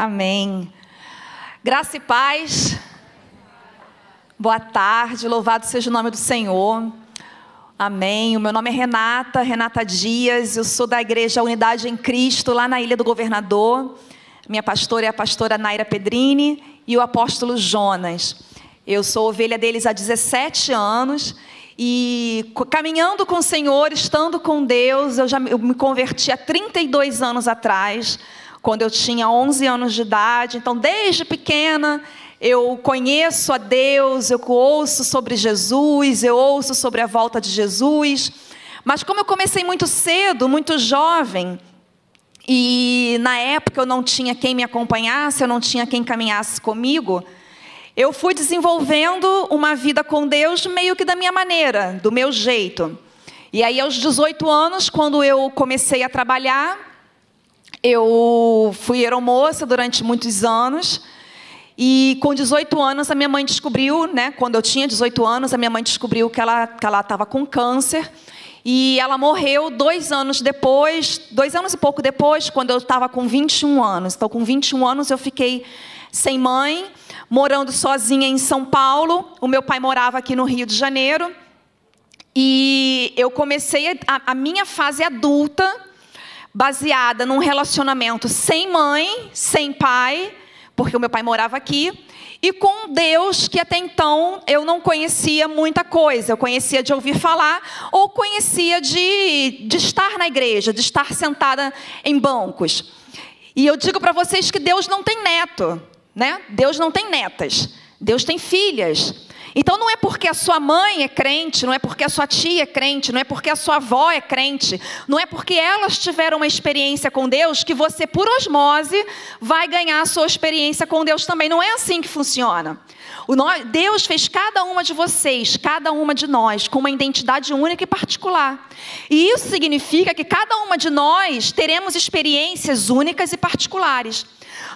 Amém. Graça e paz. Boa tarde, louvado seja o nome do Senhor. Amém. O meu nome é Renata Dias, eu sou da Igreja Unidade em Cristo, lá na Ilha do Governador. Minha pastora é a pastora Naira Pedrini e o apóstolo Jonas. Eu sou ovelha deles há 17 anos e caminhando com o Senhor, estando com Deus, eu me converti há 32 anos atrás, quando eu tinha 11 anos de idade. Então, desde pequena, eu conheço a Deus, eu ouço sobre Jesus, eu ouço sobre a volta de Jesus. Mas como eu comecei muito cedo, muito jovem, e na época eu não tinha quem me acompanhasse, eu não tinha quem caminhasse comigo, eu fui desenvolvendo uma vida com Deus meio que da minha maneira, do meu jeito. E aí, aos 18 anos, quando eu comecei a trabalhar, eu fui aeromoça durante muitos anos. E com 18 anos, a minha mãe descobriu, quando eu tinha 18 anos, a minha mãe descobriu que ela estava com câncer. E ela morreu 2 anos depois, 2 anos e pouco depois, quando eu estava com 21 anos. Então, com 21 anos, eu fiquei sem mãe, morando sozinha em São Paulo. O meu pai morava aqui no Rio de Janeiro. E eu comecei a minha fase adulta, baseada num relacionamento sem mãe, sem pai, porque o meu pai morava aqui, e com Deus, que até então eu não conhecia muita coisa. Eu conhecia de ouvir falar, ou conhecia de estar na igreja, de estar sentada em bancos. E eu digo para vocês que Deus não tem neto, Deus não tem netas, Deus tem filhas. Então não é porque a sua mãe é crente, não é porque a sua tia é crente, não é porque a sua avó é crente, não é porque elas tiveram uma experiência com Deus que você, por osmose, vai ganhar a sua experiência com Deus também. Não é assim que funciona. Deus fez cada uma de vocês, cada uma de nós, com uma identidade única e particular. E isso significa que cada uma de nós teremos experiências únicas e particulares.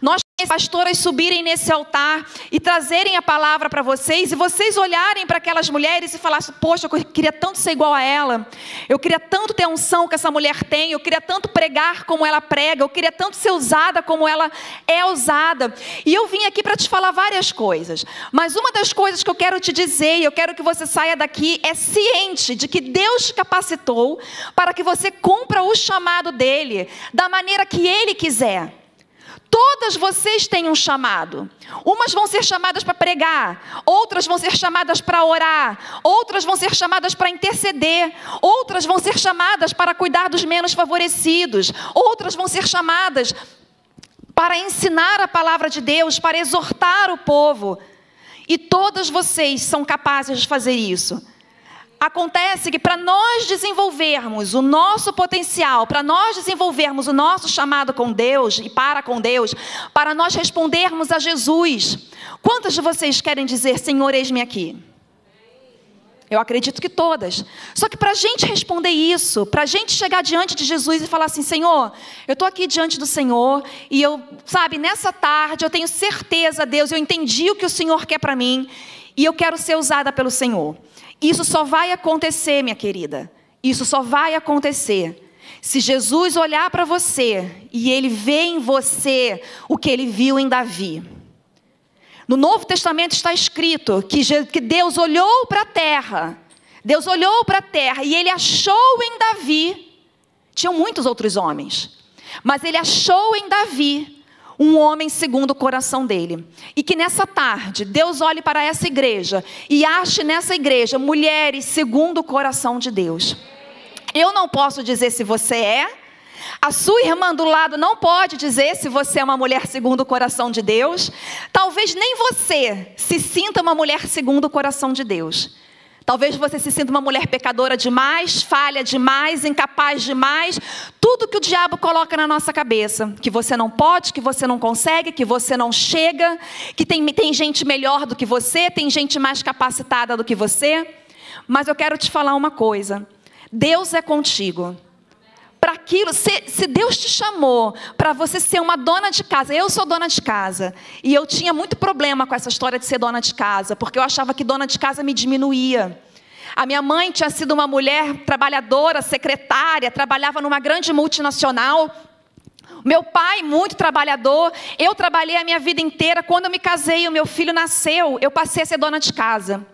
Nós, pastoras, subirem nesse altar e trazerem a palavra para vocês, e vocês olharem para aquelas mulheres e falassem: poxa, eu queria tanto ser igual a ela, eu queria tanto ter a unção que essa mulher tem, eu queria tanto pregar como ela prega, eu queria tanto ser usada como ela é usada. E eu vim aqui para te falar várias coisas, mas uma das coisas que eu quero te dizer, e eu quero que você saia daqui, é ciente de que Deus te capacitou para que você cumpra o chamado dele, da maneira que ele quiser. Todas vocês têm um chamado. Umas vão ser chamadas para pregar, outras vão ser chamadas para orar, outras vão ser chamadas para interceder, outras vão ser chamadas para cuidar dos menos favorecidos, outras vão ser chamadas para ensinar a palavra de Deus, para exortar o povo. E todas vocês são capazes de fazer isso. Acontece que para nós desenvolvermos o nosso potencial, para nós desenvolvermos o nosso chamado com Deus e com Deus, para nós respondermos a Jesus, quantas de vocês querem dizer: Senhor, eis-me aqui? Eu acredito que todas. Só que para a gente responder isso, para a gente chegar diante de Jesus e falar assim: Senhor, eu estou aqui diante do Senhor e nessa tarde eu tenho certeza, Deus, eu entendi o que o Senhor quer para mim e eu quero ser usada pelo Senhor. Isso só vai acontecer, minha querida. Isso só vai acontecer se Jesus olhar para você e ele vê em você o que ele viu em Davi. No Novo Testamento está escrito que Deus olhou para a terra. Deus olhou para a terra e ele achou em Davi. Tinham muitos outros homens, mas ele achou em Davi um homem segundo o coração dele. E que nessa tarde, Deus olhe para essa igreja e ache nessa igreja mulheres segundo o coração de Deus. Eu não posso dizer se você é. A sua irmã do lado não pode dizer se você é uma mulher segundo o coração de Deus. Talvez nem você se sinta uma mulher segundo o coração de Deus. Talvez você se sinta uma mulher pecadora demais, falha demais, incapaz demais. Tudo que o diabo coloca na nossa cabeça. Que você não pode, que você não consegue, que você não chega. Que tem gente melhor do que você, tem gente mais capacitada do que você. Mas eu quero te falar uma coisa. Deus é contigo. Para aquilo, se Deus te chamou para você ser uma dona de casa, eu sou dona de casa, e eu tinha muito problema com essa história de ser dona de casa, porque eu achava que dona de casa me diminuía. A minha mãe tinha sido uma mulher trabalhadora, secretária, trabalhava numa grande multinacional, Meu pai, muito trabalhador, eu trabalhei a minha vida inteira. Quando eu me casei e o meu filho nasceu, eu passei a ser dona de casa.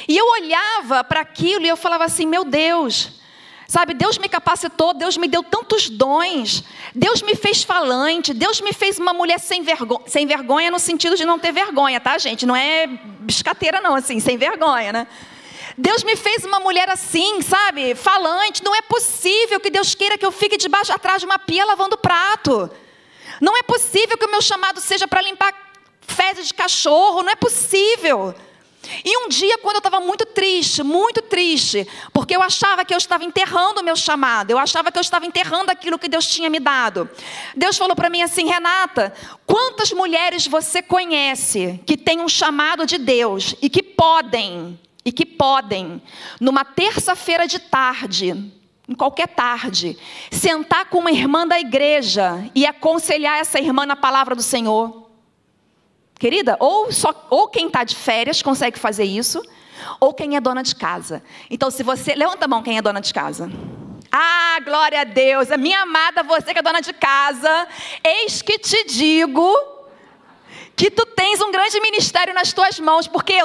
E eu olhava para aquilo e eu falava assim, meu Deus, sabe, Deus me capacitou, Deus me deu tantos dons, Deus me fez falante, Deus me fez uma mulher sem vergonha no sentido de não ter vergonha, tá, gente? Não é biscateira não, assim, sem vergonha, né? Deus me fez uma mulher assim, sabe, falante. Não é possível que Deus queira que eu fique debaixo, atrás de uma pia lavando prato. Não é possível que o meu chamado seja para limpar fezes de cachorro, não é possível. E um dia, quando eu estava muito triste, porque eu achava que eu estava enterrando o meu chamado, eu achava que eu estava enterrando aquilo que Deus tinha me dado. Deus falou para mim assim, Renata, quantas mulheres você conhece que têm um chamado de Deus e que podem, numa terça-feira de tarde, em qualquer tarde, sentar com uma irmã da igreja e aconselhar essa irmã na palavra do Senhor? Querida, ou quem está de férias consegue fazer isso, ou quem é dona de casa. Então, se você... Levanta a mão quem é dona de casa. Ah, glória a Deus. A minha amada, você que é dona de casa, eis que te digo que tu tens um grande ministério nas tuas mãos, porque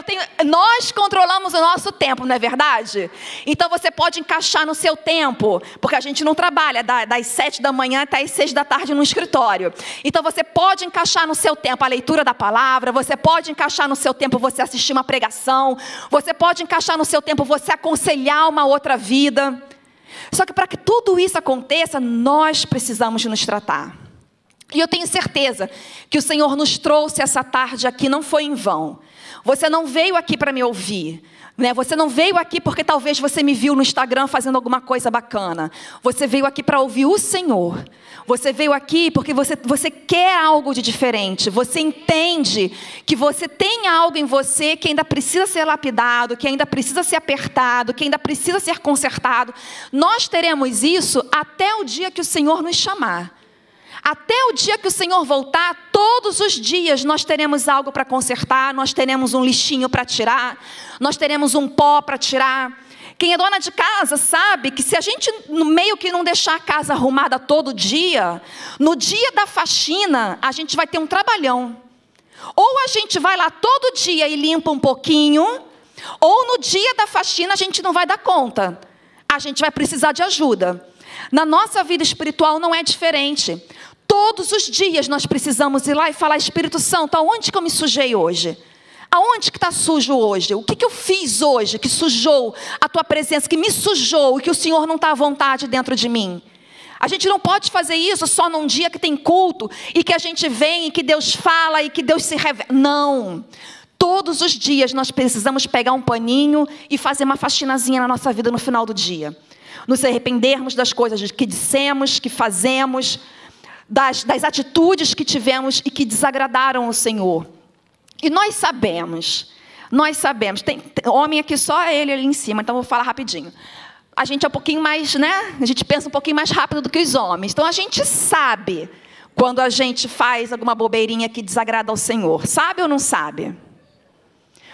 nós controlamos o nosso tempo, não é verdade? Então você pode encaixar no seu tempo, porque a gente não trabalha das 7 da manhã até as 6 da tarde no escritório. Então você pode encaixar no seu tempo a leitura da palavra, você pode encaixar no seu tempo você assistir uma pregação, você pode encaixar no seu tempo você aconselhar uma outra vida. Só que para que tudo isso aconteça, nós precisamos nos tratar. E eu tenho certeza que o Senhor nos trouxe essa tarde aqui, não foi em vão. Você não veio aqui para me ouvir, né? Você não veio aqui porque talvez você me viu no Instagram fazendo alguma coisa bacana. Você veio aqui para ouvir o Senhor. Você veio aqui porque você quer algo de diferente. Você entende que você tem algo em você que ainda precisa ser lapidado, que ainda precisa ser apertado, que ainda precisa ser consertado. Nós teremos isso até o dia que o Senhor nos chamar. Até o dia que o Senhor voltar, todos os dias nós teremos algo para consertar, nós teremos um lixinho para tirar, nós teremos um pó para tirar. Quem é dona de casa sabe que se a gente no meio que não deixar a casa arrumada todo dia, no dia da faxina a gente vai ter um trabalhão. Ou a gente vai lá todo dia e limpa um pouquinho, ou no dia da faxina a gente não vai dar conta. A gente vai precisar de ajuda. Na nossa vida espiritual não é diferente. Todos os dias nós precisamos ir lá e falar, Espírito Santo, aonde que eu me sujei hoje? Aonde que está sujo hoje? O que eu fiz hoje que sujou a tua presença, que me sujou e que o Senhor não está à vontade dentro de mim? A gente não pode fazer isso só num dia que tem culto e que a gente vem e que Deus fala e que Deus se revela. Não. Todos os dias nós precisamos pegar um paninho e fazer uma faxinazinha na nossa vida no final do dia. Nos arrependermos das coisas que dissemos, que fazemos, das atitudes que tivemos e que desagradaram o Senhor. E nós sabemos, tem homem aqui, só ele ali em cima, então vou falar rapidinho. A gente é um pouquinho mais, né? A gente pensa um pouquinho mais rápido do que os homens. Então a gente sabe quando a gente faz alguma bobeirinha que desagrada ao Senhor. Sabe ou não sabe?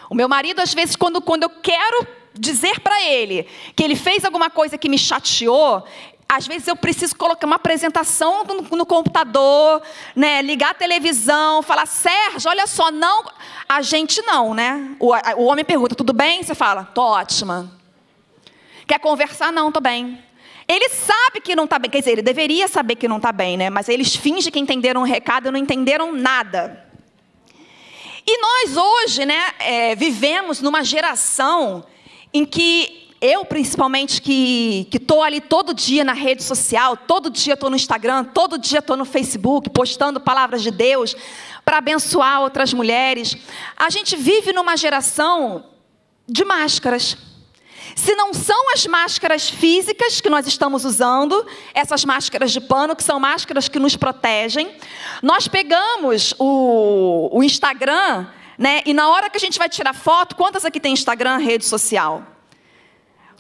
O meu marido, às vezes, quando eu quero dizer para ele que ele fez alguma coisa que me chateou, às vezes eu preciso colocar uma apresentação no computador, né? Ligar a televisão, falar, Sérgio, olha só, não... A gente não, né? O homem pergunta, tudo bem? Você fala, tô ótima. Quer conversar? Não, tô bem. Ele sabe que não está bem, quer dizer, ele deveria saber que não está bem, né? Mas eles fingem que entenderam o recado e não entenderam nada. E nós hoje, né, vivemos numa geração em que eu, principalmente, que estou ali todo dia na rede social, todo dia estou no Instagram, todo dia estou no Facebook, postando palavras de Deus para abençoar outras mulheres. A gente vive numa geração de máscaras. Se não são as máscaras físicas que nós estamos usando, essas máscaras de pano, que são máscaras que nos protegem, nós pegamos o Instagram, né, e na hora que a gente vai tirar foto, quantas aqui tem Instagram, rede social?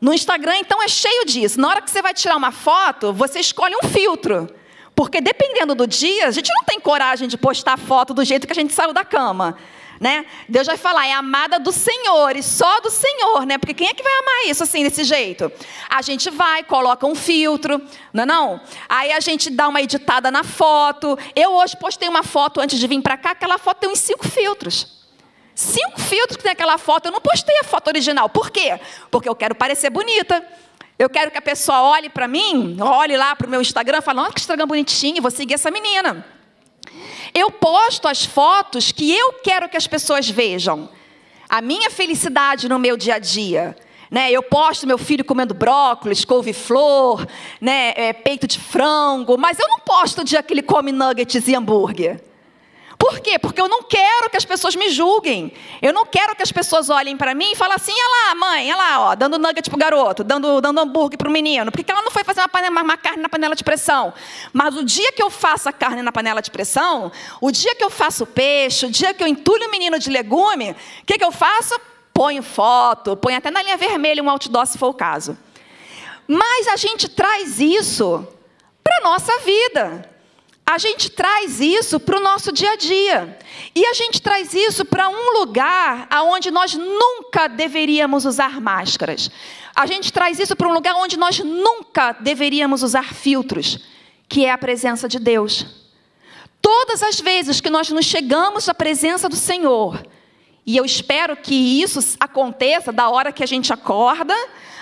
No Instagram, então, é cheio disso. Na hora que você vai tirar uma foto, você escolhe um filtro. Porque, dependendo do dia, a gente não tem coragem de postar foto do jeito que a gente saiu da cama. né? Deus vai falar, é amada do Senhor e só do Senhor, né? Porque quem é que vai amar isso assim, desse jeito? A gente vai, coloca um filtro, não é não? Aí a gente dá uma editada na foto. Eu hoje postei uma foto antes de vir para cá, aquela foto tem uns 5 filtros. 5 filtros que tem aquela foto. Eu não postei a foto original. Por quê? Porque eu quero parecer bonita. Eu quero que a pessoa olhe para mim, olhe lá para o meu Instagram e fale, olha que Instagram bonitinho, vou seguir essa menina. Eu posto as fotos que eu quero que as pessoas vejam. A minha felicidade no meu dia a dia. Né? Eu posto meu filho comendo brócolis, couve-flor, né? Peito de frango, mas eu não posto o dia que ele come nuggets e hambúrguer. Por quê? Porque eu não quero que as pessoas me julguem. Eu não quero que as pessoas olhem para mim e falem assim, olha lá, mãe, olha lá, ó, dando nugget pro garoto, dando hambúrguer pro menino. Por que ela não foi fazer uma carne na panela de pressão? Mas o dia que eu faço a carne na panela de pressão, o dia que eu faço peixe, o dia que eu entulho o menino de legume, o que eu faço? Ponho foto, ponho até na linha vermelha um outdoor, se for o caso. Mas a gente traz isso para a nossa vida. A gente traz isso para o nosso dia a dia. E a gente traz isso para um lugar onde nós nunca deveríamos usar máscaras. A gente traz isso para um lugar onde nós nunca deveríamos usar filtros, que é a presença de Deus. Todas as vezes que nós nos chegamos à presença do Senhor, e eu espero que isso aconteça da hora que a gente acorda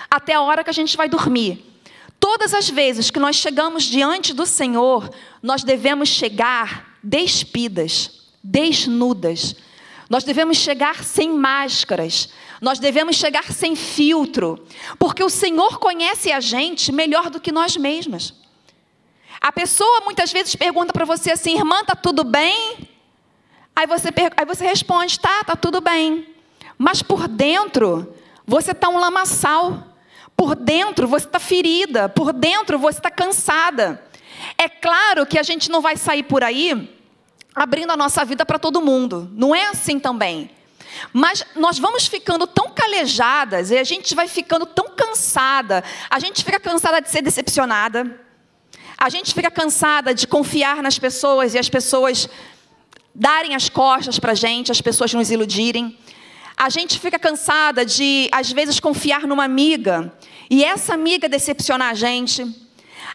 até a hora que a gente vai dormir. Todas as vezes que nós chegamos diante do Senhor, nós devemos chegar despidas, desnudas. Nós devemos chegar sem máscaras. Nós devemos chegar sem filtro. Porque o Senhor conhece a gente melhor do que nós mesmas. A pessoa muitas vezes pergunta para você assim, irmã, está tudo bem? Aí você responde, tá tudo bem. Mas por dentro, você está um lamaçal. Por dentro você está ferida, por dentro você está cansada. É claro que a gente não vai sair por aí abrindo a nossa vida para todo mundo. Não é assim também. Mas nós vamos ficando tão calejadas e a gente vai ficando tão cansada. A gente fica cansada de ser decepcionada. A gente fica cansada de confiar nas pessoas e as pessoas darem as costas para a gente, as pessoas nos iludirem. A gente fica cansada de, às vezes, confiar numa amiga e essa amiga decepcionar a gente.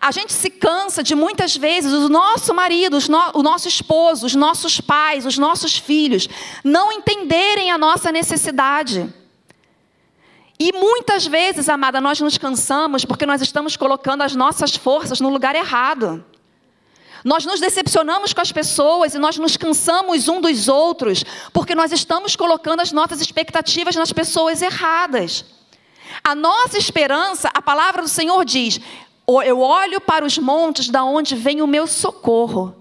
A gente se cansa de, muitas vezes, o nosso marido, o nosso esposo, os nossos pais, os nossos filhos não entenderem a nossa necessidade. E muitas vezes, amada, nós nos cansamos porque nós estamos colocando as nossas forças no lugar errado. Nós nos decepcionamos com as pessoas e nós nos cansamos um dos outros porque nós estamos colocando as nossas expectativas nas pessoas erradas. A nossa esperança, a palavra do Senhor diz, eu olho para os montes da onde vem o meu socorro.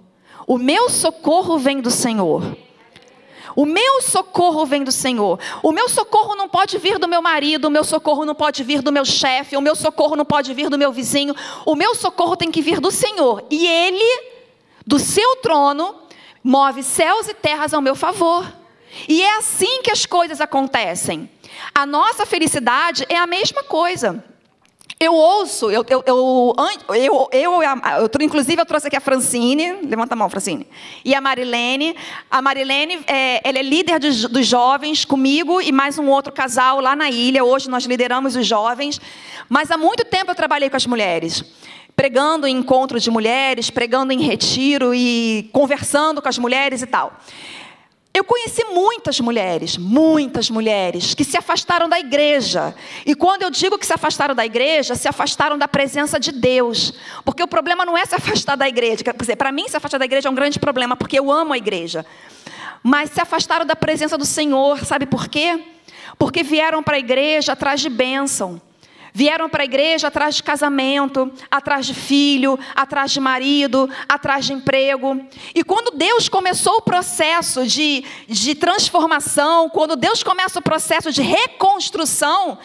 O meu socorro vem do Senhor. O meu socorro vem do Senhor. O meu socorro não pode vir do meu marido, o meu socorro não pode vir do meu chefe, o meu socorro não pode vir do meu vizinho. O meu socorro tem que vir do Senhor. E Ele, do seu trono, move céus e terras ao meu favor. E é assim que as coisas acontecem. A nossa felicidade é a mesma coisa. Inclusive eu trouxe aqui a Francine, levanta a mão, Francine, e a Marilene. A Marilene, ela é líder dos jovens comigo e mais um outro casal lá na ilha. Hoje nós lideramos os jovens, mas há muito tempo eu trabalhei com as mulheres, pregando em encontros de mulheres, pregando em retiro e conversando com as mulheres e tal. Eu conheci muitas mulheres que se afastaram da igreja. E quando eu digo que se afastaram da igreja, se afastaram da presença de Deus. Porque o problema não é se afastar da igreja. Quer dizer, para mim se afastar da igreja é um grande problema, porque eu amo a igreja. Mas se afastaram da presença do Senhor, sabe por quê? Porque vieram para a igreja atrás de bênção. Vieram para a igreja atrás de casamento, atrás de filho, atrás de marido, atrás de emprego. E quando Deus começou o processo de transformação, quando Deus começa o processo de reconstrução,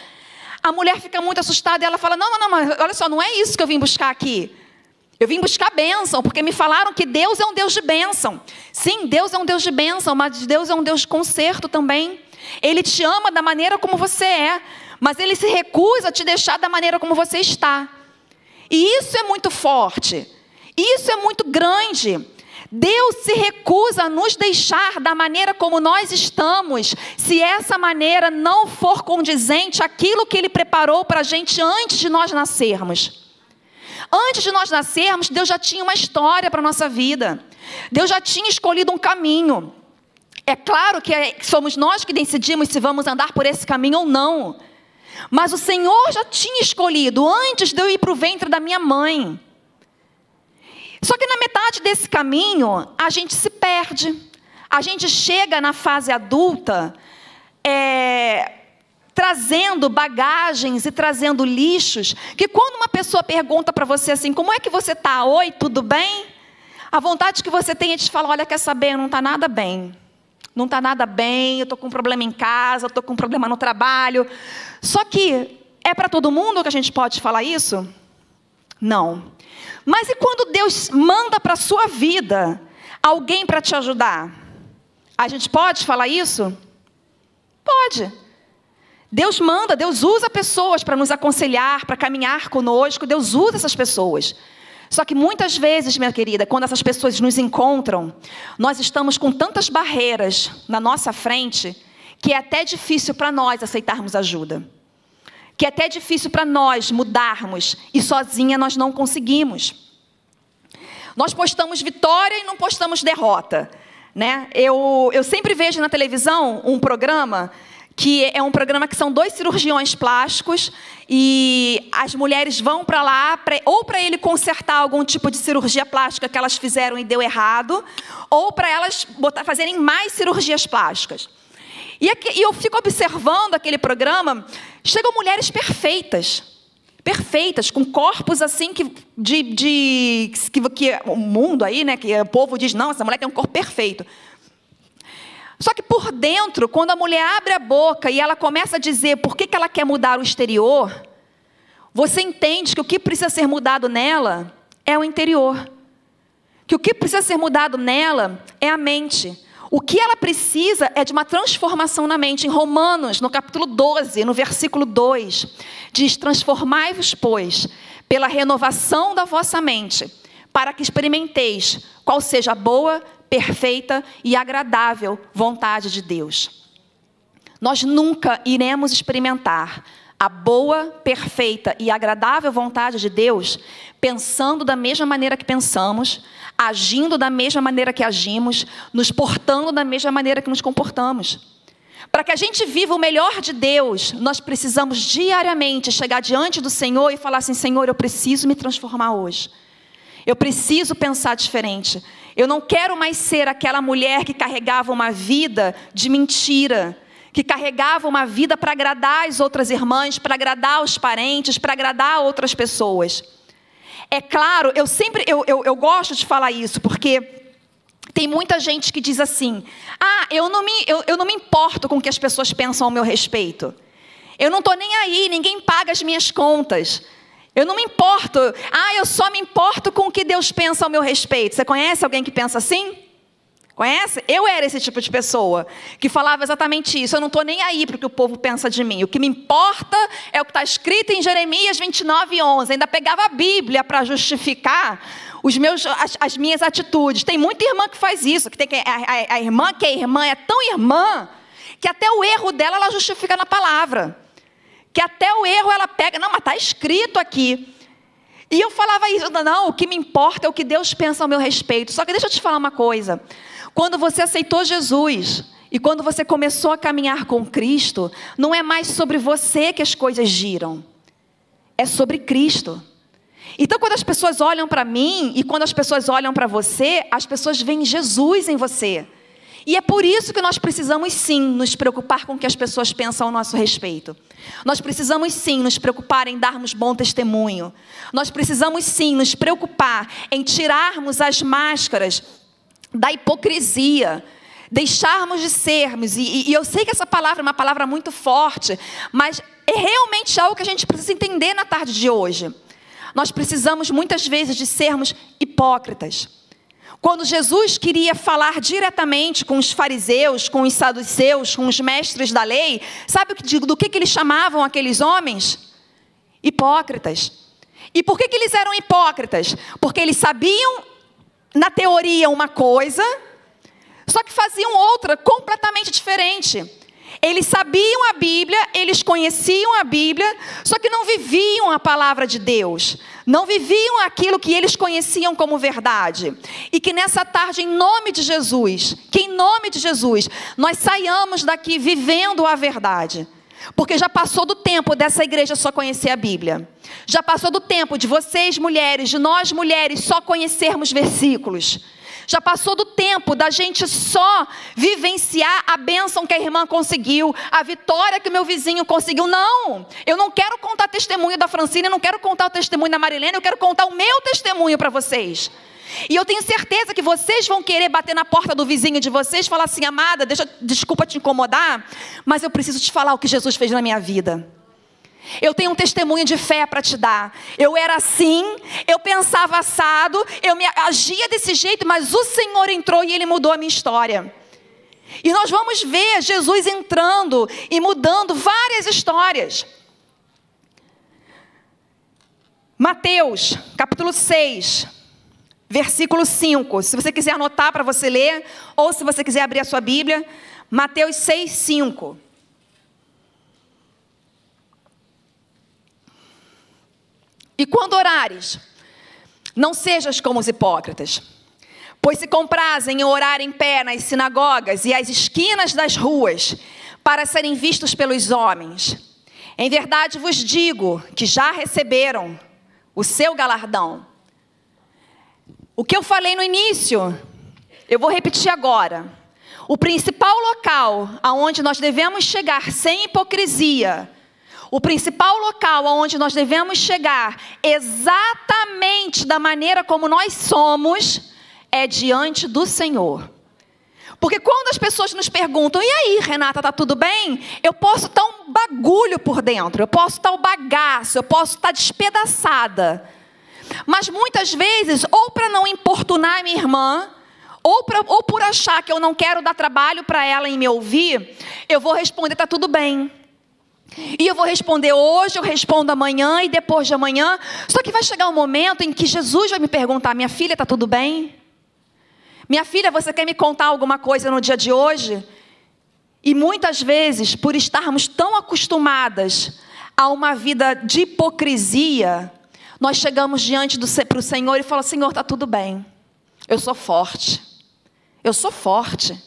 a mulher fica muito assustada e ela fala, não, mas olha só, não é isso que eu vim buscar aqui. Eu vim buscar bênção, porque me falaram que Deus é um Deus de bênção. Sim, Deus é um Deus de bênção, mas Deus é um Deus de conserto também. Ele te ama da maneira como você é, mas Ele se recusa a te deixar da maneira como você está. E isso é muito forte. Isso é muito grande. Deus se recusa a nos deixar da maneira como nós estamos, se essa maneira não for condizente àquilo que Ele preparou para a gente antes de nós nascermos. Antes de nós nascermos, Deus já tinha uma história para a nossa vida. Deus já tinha escolhido um caminho. É claro que somos nós que decidimos se vamos andar por esse caminho ou não. Mas o Senhor já tinha escolhido antes de eu ir para o ventre da minha mãe. Só que na metade desse caminho, a gente se perde. A gente chega na fase adulta, trazendo bagagens e trazendo lixos, que quando uma pessoa pergunta para você assim, como é que você está? Oi, tudo bem? A vontade que você tem é de falar, olha, quer saber, não está nada bem. Não está nada bem, eu estou com um problema em casa, eu estou com um problema no trabalho. Só que é para todo mundo que a gente pode falar isso? Não. Mas e quando Deus manda para a sua vida alguém para te ajudar? A gente pode falar isso? Pode. Deus manda, Deus usa pessoas para nos aconselhar, para caminhar conosco. Deus usa essas pessoas. Só que muitas vezes, minha querida, quando essas pessoas nos encontram, nós estamos com tantas barreiras na nossa frente, que é até difícil para nós aceitarmos ajuda. Que é até difícil para nós mudarmos, e sozinha nós não conseguimos. Nós postamos vitória e não postamos derrota, né? Eu sempre vejo na televisão um programa, que é um programa que são 2 cirurgiões plásticos, e as mulheres vão para lá, ou para ele consertar algum tipo de cirurgia plástica que elas fizeram e deu errado, ou para elas fazerem mais cirurgias plásticas. E eu fico observando aquele programa, chegam mulheres perfeitas, com corpos assim que o mundo aí, né, que o povo diz, não, essa mulher tem um corpo perfeito. Só que por dentro, quando a mulher abre a boca e ela começa a dizer por que ela quer mudar o exterior, você entende que o que precisa ser mudado nela é o interior. Que o que precisa ser mudado nela é a mente. O que ela precisa é de uma transformação na mente. Em Romanos, no capítulo 12, no versículo 2, diz, transformai-vos, pois, pela renovação da vossa mente, para que experimenteis qual seja a boa, perfeita e agradável vontade de Deus. Nós nunca iremos experimentar a boa, perfeita e agradável vontade de Deus pensando da mesma maneira que pensamos, agindo da mesma maneira que agimos, nos portando da mesma maneira que nos comportamos. Para que a gente viva o melhor de Deus, nós precisamos diariamente chegar diante do Senhor e falar assim, Senhor, eu preciso me transformar hoje. Eu preciso pensar diferente. Eu não quero mais ser aquela mulher que carregava uma vida de mentira, que carregava uma vida para agradar as outras irmãs, para agradar os parentes, para agradar outras pessoas. É claro, eu gosto de falar isso, porque tem muita gente que diz assim, eu não me importo com o que as pessoas pensam ao meu respeito. Eu não estou nem aí, ninguém paga as minhas contas. Eu não me importo. Eu só me importo com o que Deus pensa ao meu respeito. Você conhece alguém que pensa assim? Conhece? Eu era esse tipo de pessoa que falava exatamente isso. Eu não estou nem aí para o que o povo pensa de mim. O que me importa é o que está escrito em Jeremias 29:11. Ainda pegava a Bíblia para justificar as minhas atitudes. Tem muita irmã que faz isso. A irmã que é irmã é tão irmã que até o erro dela ela justifica na palavra. Que até o erro ela pega, não, mas está escrito aqui. E eu falava isso, não, o que me importa é o que Deus pensa ao meu respeito. Só que deixa eu te falar uma coisa. Quando você aceitou Jesus, e quando você começou a caminhar com Cristo, não é mais sobre você que as coisas giram. É sobre Cristo. Então quando as pessoas olham para mim, e quando as pessoas olham para você, as pessoas veem Jesus em você. E é por isso que nós precisamos sim nos preocupar com o que as pessoas pensam ao nosso respeito. Nós precisamos sim nos preocupar em darmos bom testemunho. Nós precisamos sim nos preocupar em tirarmos as máscaras da hipocrisia. Deixarmos de sermos, e eu sei que essa palavra é uma palavra muito forte, mas é realmente algo que a gente precisa entender na tarde de hoje. Nós precisamos muitas vezes de sermos hipócritas. Quando Jesus queria falar diretamente com os fariseus, com os saduceus, com os mestres da lei, sabe do que eles chamavam aqueles homens? Hipócritas. E por que eles eram hipócritas? Porque eles sabiam na teoria uma coisa, só que faziam outra completamente diferente. Eles sabiam a Bíblia, eles conheciam a Bíblia, só que não viviam a palavra de Deus. Não viviam aquilo que eles conheciam como verdade. E que nessa tarde, em nome de Jesus, nós saiamos daqui vivendo a verdade. Porque já passou do tempo dessa igreja só conhecer a Bíblia. Já passou do tempo de vocês mulheres, de nós mulheres, só conhecermos versículos. Já passou do tempo da gente só vivenciar a bênção que a irmã conseguiu, a vitória que o meu vizinho conseguiu. Não, eu não quero contar testemunho da Francine, eu não quero contar o testemunho da Marilene, eu quero contar o meu testemunho para vocês. E eu tenho certeza que vocês vão querer bater na porta do vizinho de vocês e falar assim: amada, desculpa te incomodar, mas eu preciso te falar o que Jesus fez na minha vida. Eu tenho um testemunho de fé para te dar. Eu era assim, eu pensava assado, eu agia desse jeito, mas o Senhor entrou e Ele mudou a minha história. E nós vamos ver Jesus entrando e mudando várias histórias. Mateus, capítulo 6, versículo 5. Se você quiser anotar para você ler, ou se você quiser abrir a sua Bíblia, Mateus 6, 5. E quando orares, não sejas como os hipócritas, pois se comprazem em orar em pé nas sinagogas e às esquinas das ruas, para serem vistos pelos homens. Em verdade vos digo que já receberam o seu galardão. O que eu falei no início, eu vou repetir agora. O principal local aonde nós devemos chegar sem hipocrisia, o principal local aonde nós devemos chegar exatamente da maneira como nós somos, é diante do Senhor. Porque quando as pessoas nos perguntam: e aí, Renata, tá tudo bem? Eu posso estar um bagulho por dentro, eu posso estar um bagaço, eu posso estar despedaçada. Mas muitas vezes, ou para não importunar a minha irmã, ou por achar que eu não quero dar trabalho para ela em me ouvir, eu vou responder: tá tudo bem. E eu vou responder hoje, eu respondo amanhã e depois de amanhã. Só que vai chegar um momento em que Jesus vai me perguntar: minha filha, está tudo bem? Minha filha, você quer me contar alguma coisa no dia de hoje? E muitas vezes, por estarmos tão acostumadas a uma vida de hipocrisia, nós chegamos diante para o Senhor e falamos: Senhor, está tudo bem. Eu sou forte. Eu sou forte.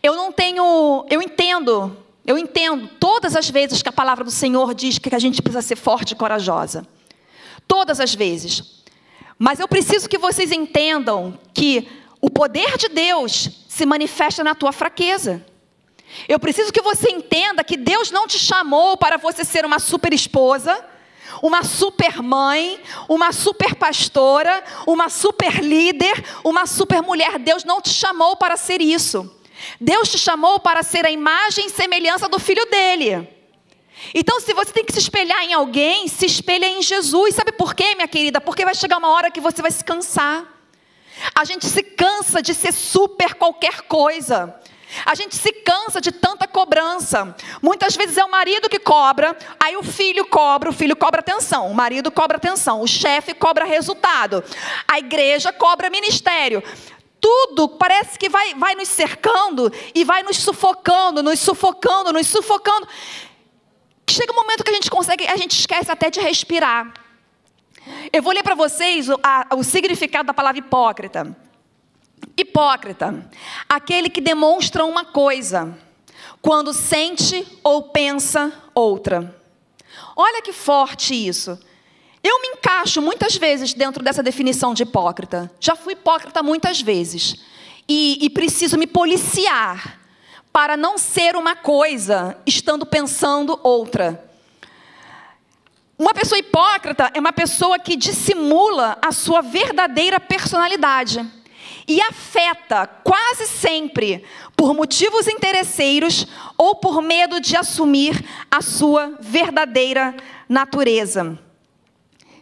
Eu entendo todas as vezes que a palavra do Senhor diz que a gente precisa ser forte e corajosa. Todas as vezes. Mas eu preciso que vocês entendam que o poder de Deus se manifesta na tua fraqueza. Eu preciso que você entenda que Deus não te chamou para você ser uma super esposa, uma super mãe, uma super pastora, uma super líder, uma super mulher. Deus não te chamou para ser isso. Deus te chamou para ser a imagem e semelhança do Filho dele. Então, se você tem que se espelhar em alguém, se espelha em Jesus. Sabe por quê, minha querida? Porque vai chegar uma hora que você vai se cansar. A gente se cansa de ser super qualquer coisa. A gente se cansa de tanta cobrança. Muitas vezes é o marido que cobra, aí o filho cobra atenção, o marido cobra atenção, o chefe cobra resultado, a igreja cobra ministério. Tudo parece que vai nos cercando e vai nos sufocando. Chega um momento que a gente esquece até de respirar. Eu vou ler para vocês o significado da palavra hipócrita. Hipócrita, aquele que demonstra uma coisa, quando sente ou pensa outra. Olha que forte isso. Eu me encaixo muitas vezes dentro dessa definição de hipócrita. Já fui hipócrita muitas vezes. E preciso me policiar para não ser uma coisa, estando pensando outra. Uma pessoa hipócrita é uma pessoa que dissimula a sua verdadeira personalidade. E afeta, quase sempre, por motivos interesseiros ou por medo de assumir a sua verdadeira natureza.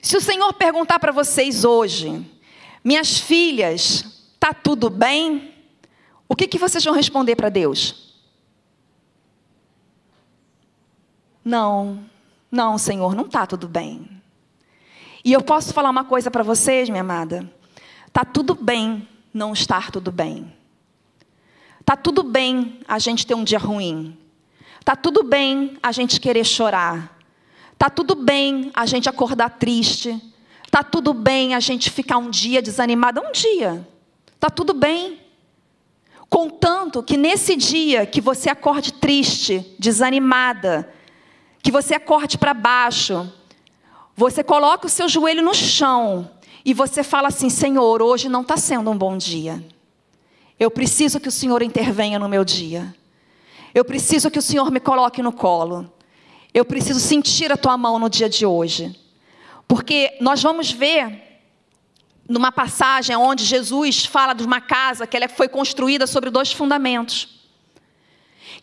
Se o Senhor perguntar para vocês hoje: minhas filhas, está tudo bem? O que vocês vão responder para Deus? Não, Senhor, não está tudo bem. E eu posso falar uma coisa para vocês, minha amada? tá tudo bem não estar tudo bem. Tá tudo bem a gente ter um dia ruim. Tá tudo bem a gente querer chorar. Tá tudo bem a gente acordar triste. Tá tudo bem a gente ficar um dia desanimado. Um dia. Tá tudo bem. Contanto que nesse dia que você acorde triste, desanimada, que você acorde para baixo, você coloca o seu joelho no chão e você fala assim: Senhor, hoje não está sendo um bom dia. Eu preciso que o Senhor intervenha no meu dia. Eu preciso que o Senhor me coloque no colo. Eu preciso sentir a tua mão no dia de hoje. Porque nós vamos ver numa passagem onde Jesus fala de uma casa que ela foi construída sobre 2 fundamentos.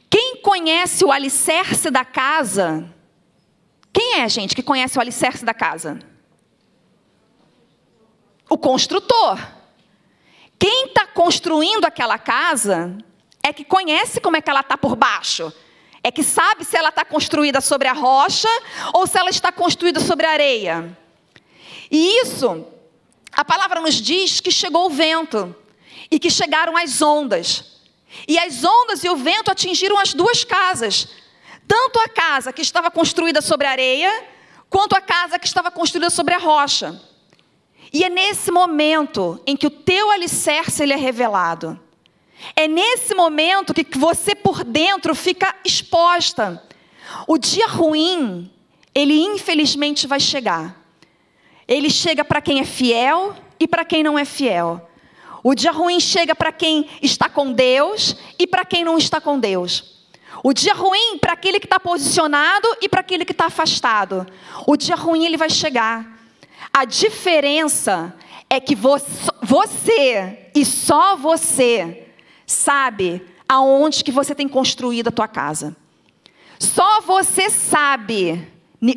Quem conhece o alicerce da casa? Quem é, gente, que conhece o alicerce da casa? O construtor. Quem está construindo aquela casa é que conhece como é que ela está por baixo. É que sabe se ela está construída sobre a rocha ou se ela está construída sobre a areia. E isso, a palavra nos diz que chegou o vento e que chegaram as ondas. E as ondas e o vento atingiram as 2 casas. Tanto a casa que estava construída sobre a areia, quanto a casa que estava construída sobre a rocha. E é nesse momento em que o teu alicerce ele é revelado. É nesse momento que você por dentro fica exposta. O dia ruim, ele infelizmente vai chegar. Ele chega para quem é fiel e para quem não é fiel. O dia ruim chega para quem está com Deus e para quem não está com Deus. O dia ruim para aquele que está posicionado e para aquele que está afastado. O dia ruim ele vai chegar. A diferença é que você e só você sabe aonde que você tem construído a tua casa. Só você sabe.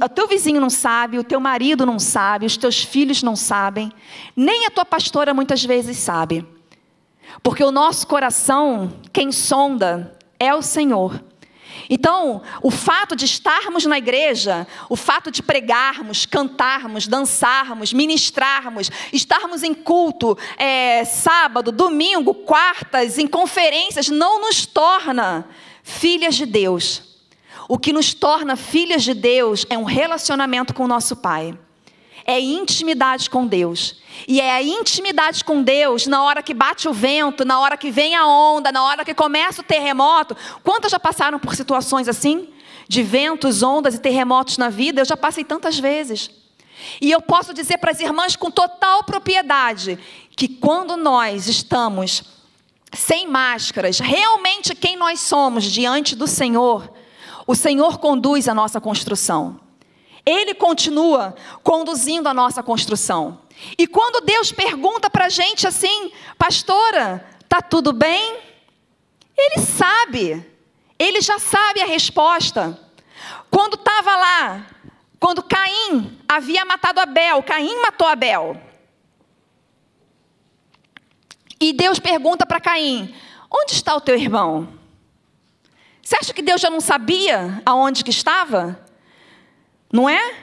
O teu vizinho não sabe, o teu marido não sabe, os teus filhos não sabem, nem a tua pastora muitas vezes sabe. Porque o nosso coração, quem sonda, é o Senhor. Então, o fato de estarmos na igreja, o fato de pregarmos, cantarmos, dançarmos, ministrarmos, estarmos em culto, sábado, domingo, quartas, em conferências, não nos torna filhas de Deus. O que nos torna filhas de Deus é um relacionamento com o nosso Pai. É intimidade com Deus. E é a intimidade com Deus na hora que bate o vento, na hora que vem a onda, na hora que começa o terremoto. Quantas já passaram por situações assim? De ventos, ondas e terremotos na vida? Eu já passei tantas vezes. E eu posso dizer para as irmãs com total propriedade que quando nós estamos sem máscaras, realmente quem nós somos diante do Senhor, o Senhor conduz a nossa construção. Ele continua conduzindo a nossa construção. E quando Deus pergunta para a gente assim: pastora, está tudo bem? Ele sabe. Ele já sabe a resposta. Quando estava lá, quando Caim havia matado Abel, Caim matou Abel. E Deus pergunta para Caim: onde está o teu irmão? Você acha que Deus já não sabia aonde que estava? Não é?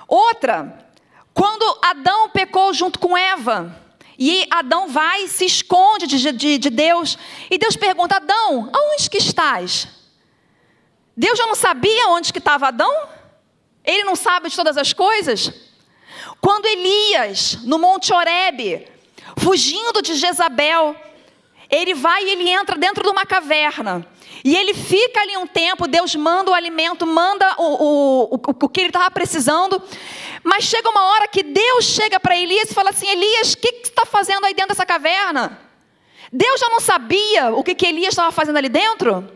Outra, quando Adão pecou junto com Eva, e Adão vai e se esconde de Deus, e Deus pergunta: Adão, aonde que estás? Deus já não sabia onde que estava Adão? Ele não sabe de todas as coisas? Quando Elias, no Monte Horebe, fugindo de Jezabel, ele vai e ele entra dentro de uma caverna. E ele fica ali um tempo, Deus manda o alimento, manda o que ele estava precisando. Mas chega uma hora que Deus chega para Elias e fala assim: Elias, o que você está fazendo aí dentro dessa caverna? Deus já não sabia o que Elias estava fazendo ali dentro?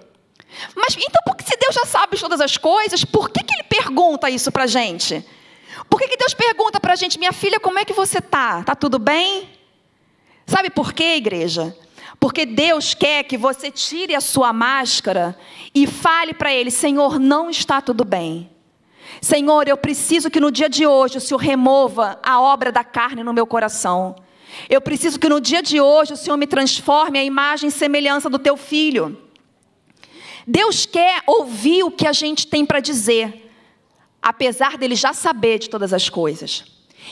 Mas então, porque se Deus já sabe todas as coisas, por que ele pergunta isso para a gente? Por que Deus pergunta para a gente: minha filha, como é que você está? Está tudo bem? Sabe por quê, igreja? Porque Deus quer que você tire a sua máscara e fale para Ele: Senhor, não está tudo bem. Senhor, eu preciso que no dia de hoje o Senhor remova a obra da carne no meu coração. Eu preciso que no dia de hoje o Senhor me transforme à imagem e semelhança do Teu Filho. Deus quer ouvir o que a gente tem para dizer, apesar dele já saber de todas as coisas.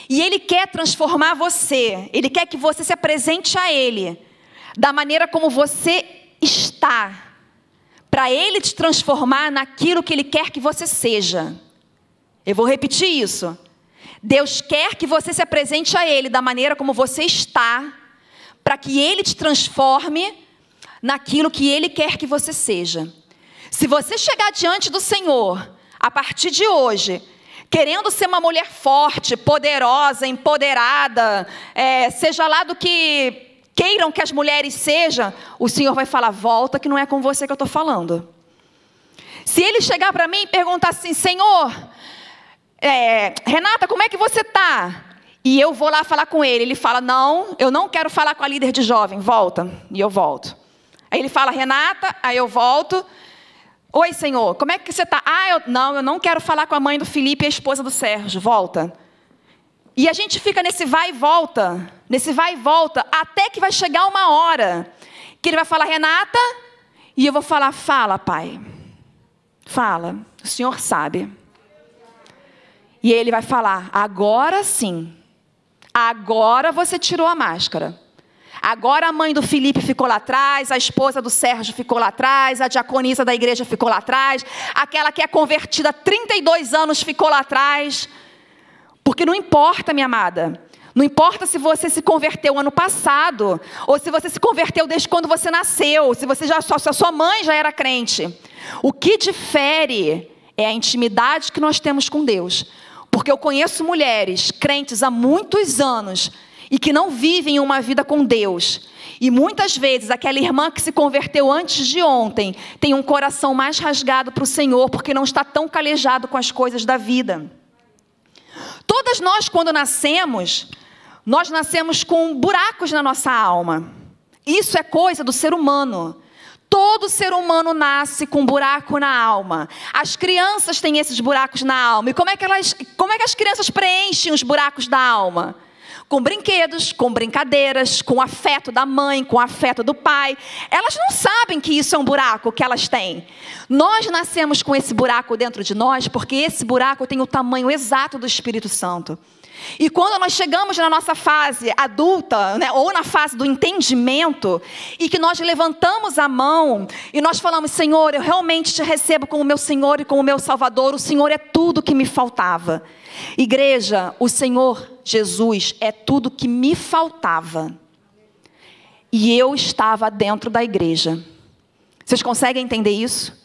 E Ele quer transformar você. Ele quer que você se apresente a Ele da maneira como você está, para Ele te transformar naquilo que Ele quer que você seja. Eu vou repetir isso. Deus quer que você se apresente a Ele da maneira como você está, para que Ele te transforme naquilo que Ele quer que você seja. Se você chegar diante do Senhor, a partir de hoje, querendo ser uma mulher forte, poderosa, empoderada, seja lá do que queiram que as mulheres sejam, o Senhor vai falar, volta que não é com você que eu estou falando. Se Ele chegar para mim e perguntar assim, Senhor, Renata, como é que você está? E eu vou lá falar com Ele. Ele fala, não, eu não quero falar com a líder de jovem, volta. E eu volto. Aí Ele fala, Renata, aí eu volto. Oi, Senhor, como é que você está? Eu não quero falar com a mãe do Felipe e a esposa do Sérgio, volta. E a gente fica nesse vai e volta, até que vai chegar uma hora que Ele vai falar, Renata, e eu vou falar, fala, Pai. Fala, o Senhor sabe. E Ele vai falar, agora sim, agora você tirou a máscara. Agora a mãe do Felipe ficou lá atrás, a esposa do Sérgio ficou lá atrás, a diaconisa da igreja ficou lá atrás, aquela que é convertida há 32 anos ficou lá atrás. Porque não importa, minha amada, não importa se você se converteu ano passado, ou se você se converteu desde quando você nasceu, se a sua mãe já era crente. O que difere é a intimidade que nós temos com Deus. Porque eu conheço mulheres crentes há muitos anos e que não vivem uma vida com Deus. E muitas vezes aquela irmã que se converteu antes de ontem tem um coração mais rasgado para o Senhor porque não está tão calejado com as coisas da vida. Todas nós, quando nascemos, nós nascemos com buracos na nossa alma. Isso é coisa do ser humano. Todo ser humano nasce com um buraco na alma. As crianças têm esses buracos na alma. E como é que as crianças preenchem os buracos da alma? Com brinquedos, com brincadeiras, com o afeto da mãe, com o afeto do pai. Elas não sabem que isso é um buraco que elas têm. Nós nascemos com esse buraco dentro de nós, porque esse buraco tem o tamanho exato do Espírito Santo. E quando nós chegamos na nossa fase adulta, né, ou na fase do entendimento, e que nós levantamos a mão, e nós falamos, Senhor, eu realmente te recebo como meu Senhor e como meu Salvador, o Senhor é tudo que me faltava. Igreja, o Senhor Jesus é tudo que me faltava. E eu estava dentro da igreja. Vocês conseguem entender isso?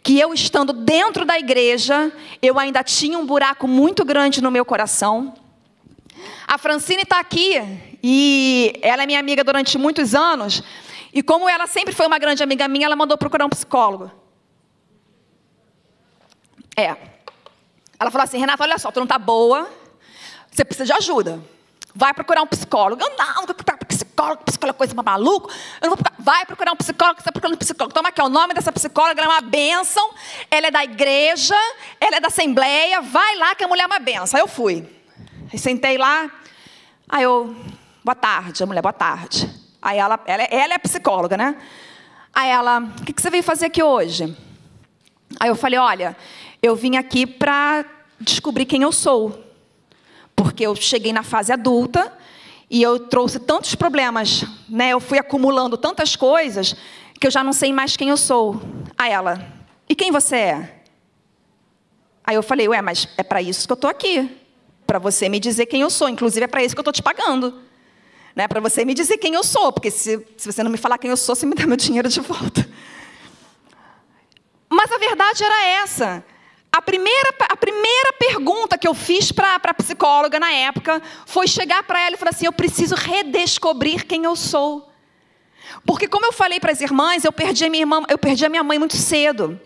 Que eu estando dentro da igreja, eu ainda tinha um buraco muito grande no meu coração. A Francine está aqui e ela é minha amiga durante muitos anos. E como ela sempre foi uma grande amiga minha, ela mandou procurar um psicólogo. Ela falou assim, Renata, olha só, tu não está boa, você precisa de ajuda. Vai procurar um psicólogo. Eu não vou procurar psicólogo é coisa para maluco. Eu não vou procurar. Vai procurar um psicólogo, você está procurando um psicólogo. Toma aqui, o nome dessa psicóloga, ela é uma bênção, ela é da igreja, ela é da assembleia, vai lá que a mulher é uma bênção. Aí eu fui. Aí sentei lá, aí eu, boa tarde, a mulher, boa tarde. Aí ela é psicóloga, né? Aí ela, o que você veio fazer aqui hoje? Aí eu falei, olha, eu vim aqui para descobrir quem eu sou. Porque eu cheguei na fase adulta e eu trouxe tantos problemas, né? Eu fui acumulando tantas coisas que eu já não sei mais quem eu sou. Aí ela, e quem você é? Aí eu falei, mas é para isso que eu estou aqui. Para você me dizer quem eu sou. Inclusive é para isso que eu estou te pagando. Né? Para você me dizer quem eu sou. Porque se você não me falar quem eu sou, você me dá meu dinheiro de volta. Mas a verdade era essa. A primeira pergunta que eu fiz para a psicóloga na época foi chegar para ela e falar assim, eu preciso redescobrir quem eu sou. Porque como eu falei para as irmãs, eu perdi a minha mãe muito cedo.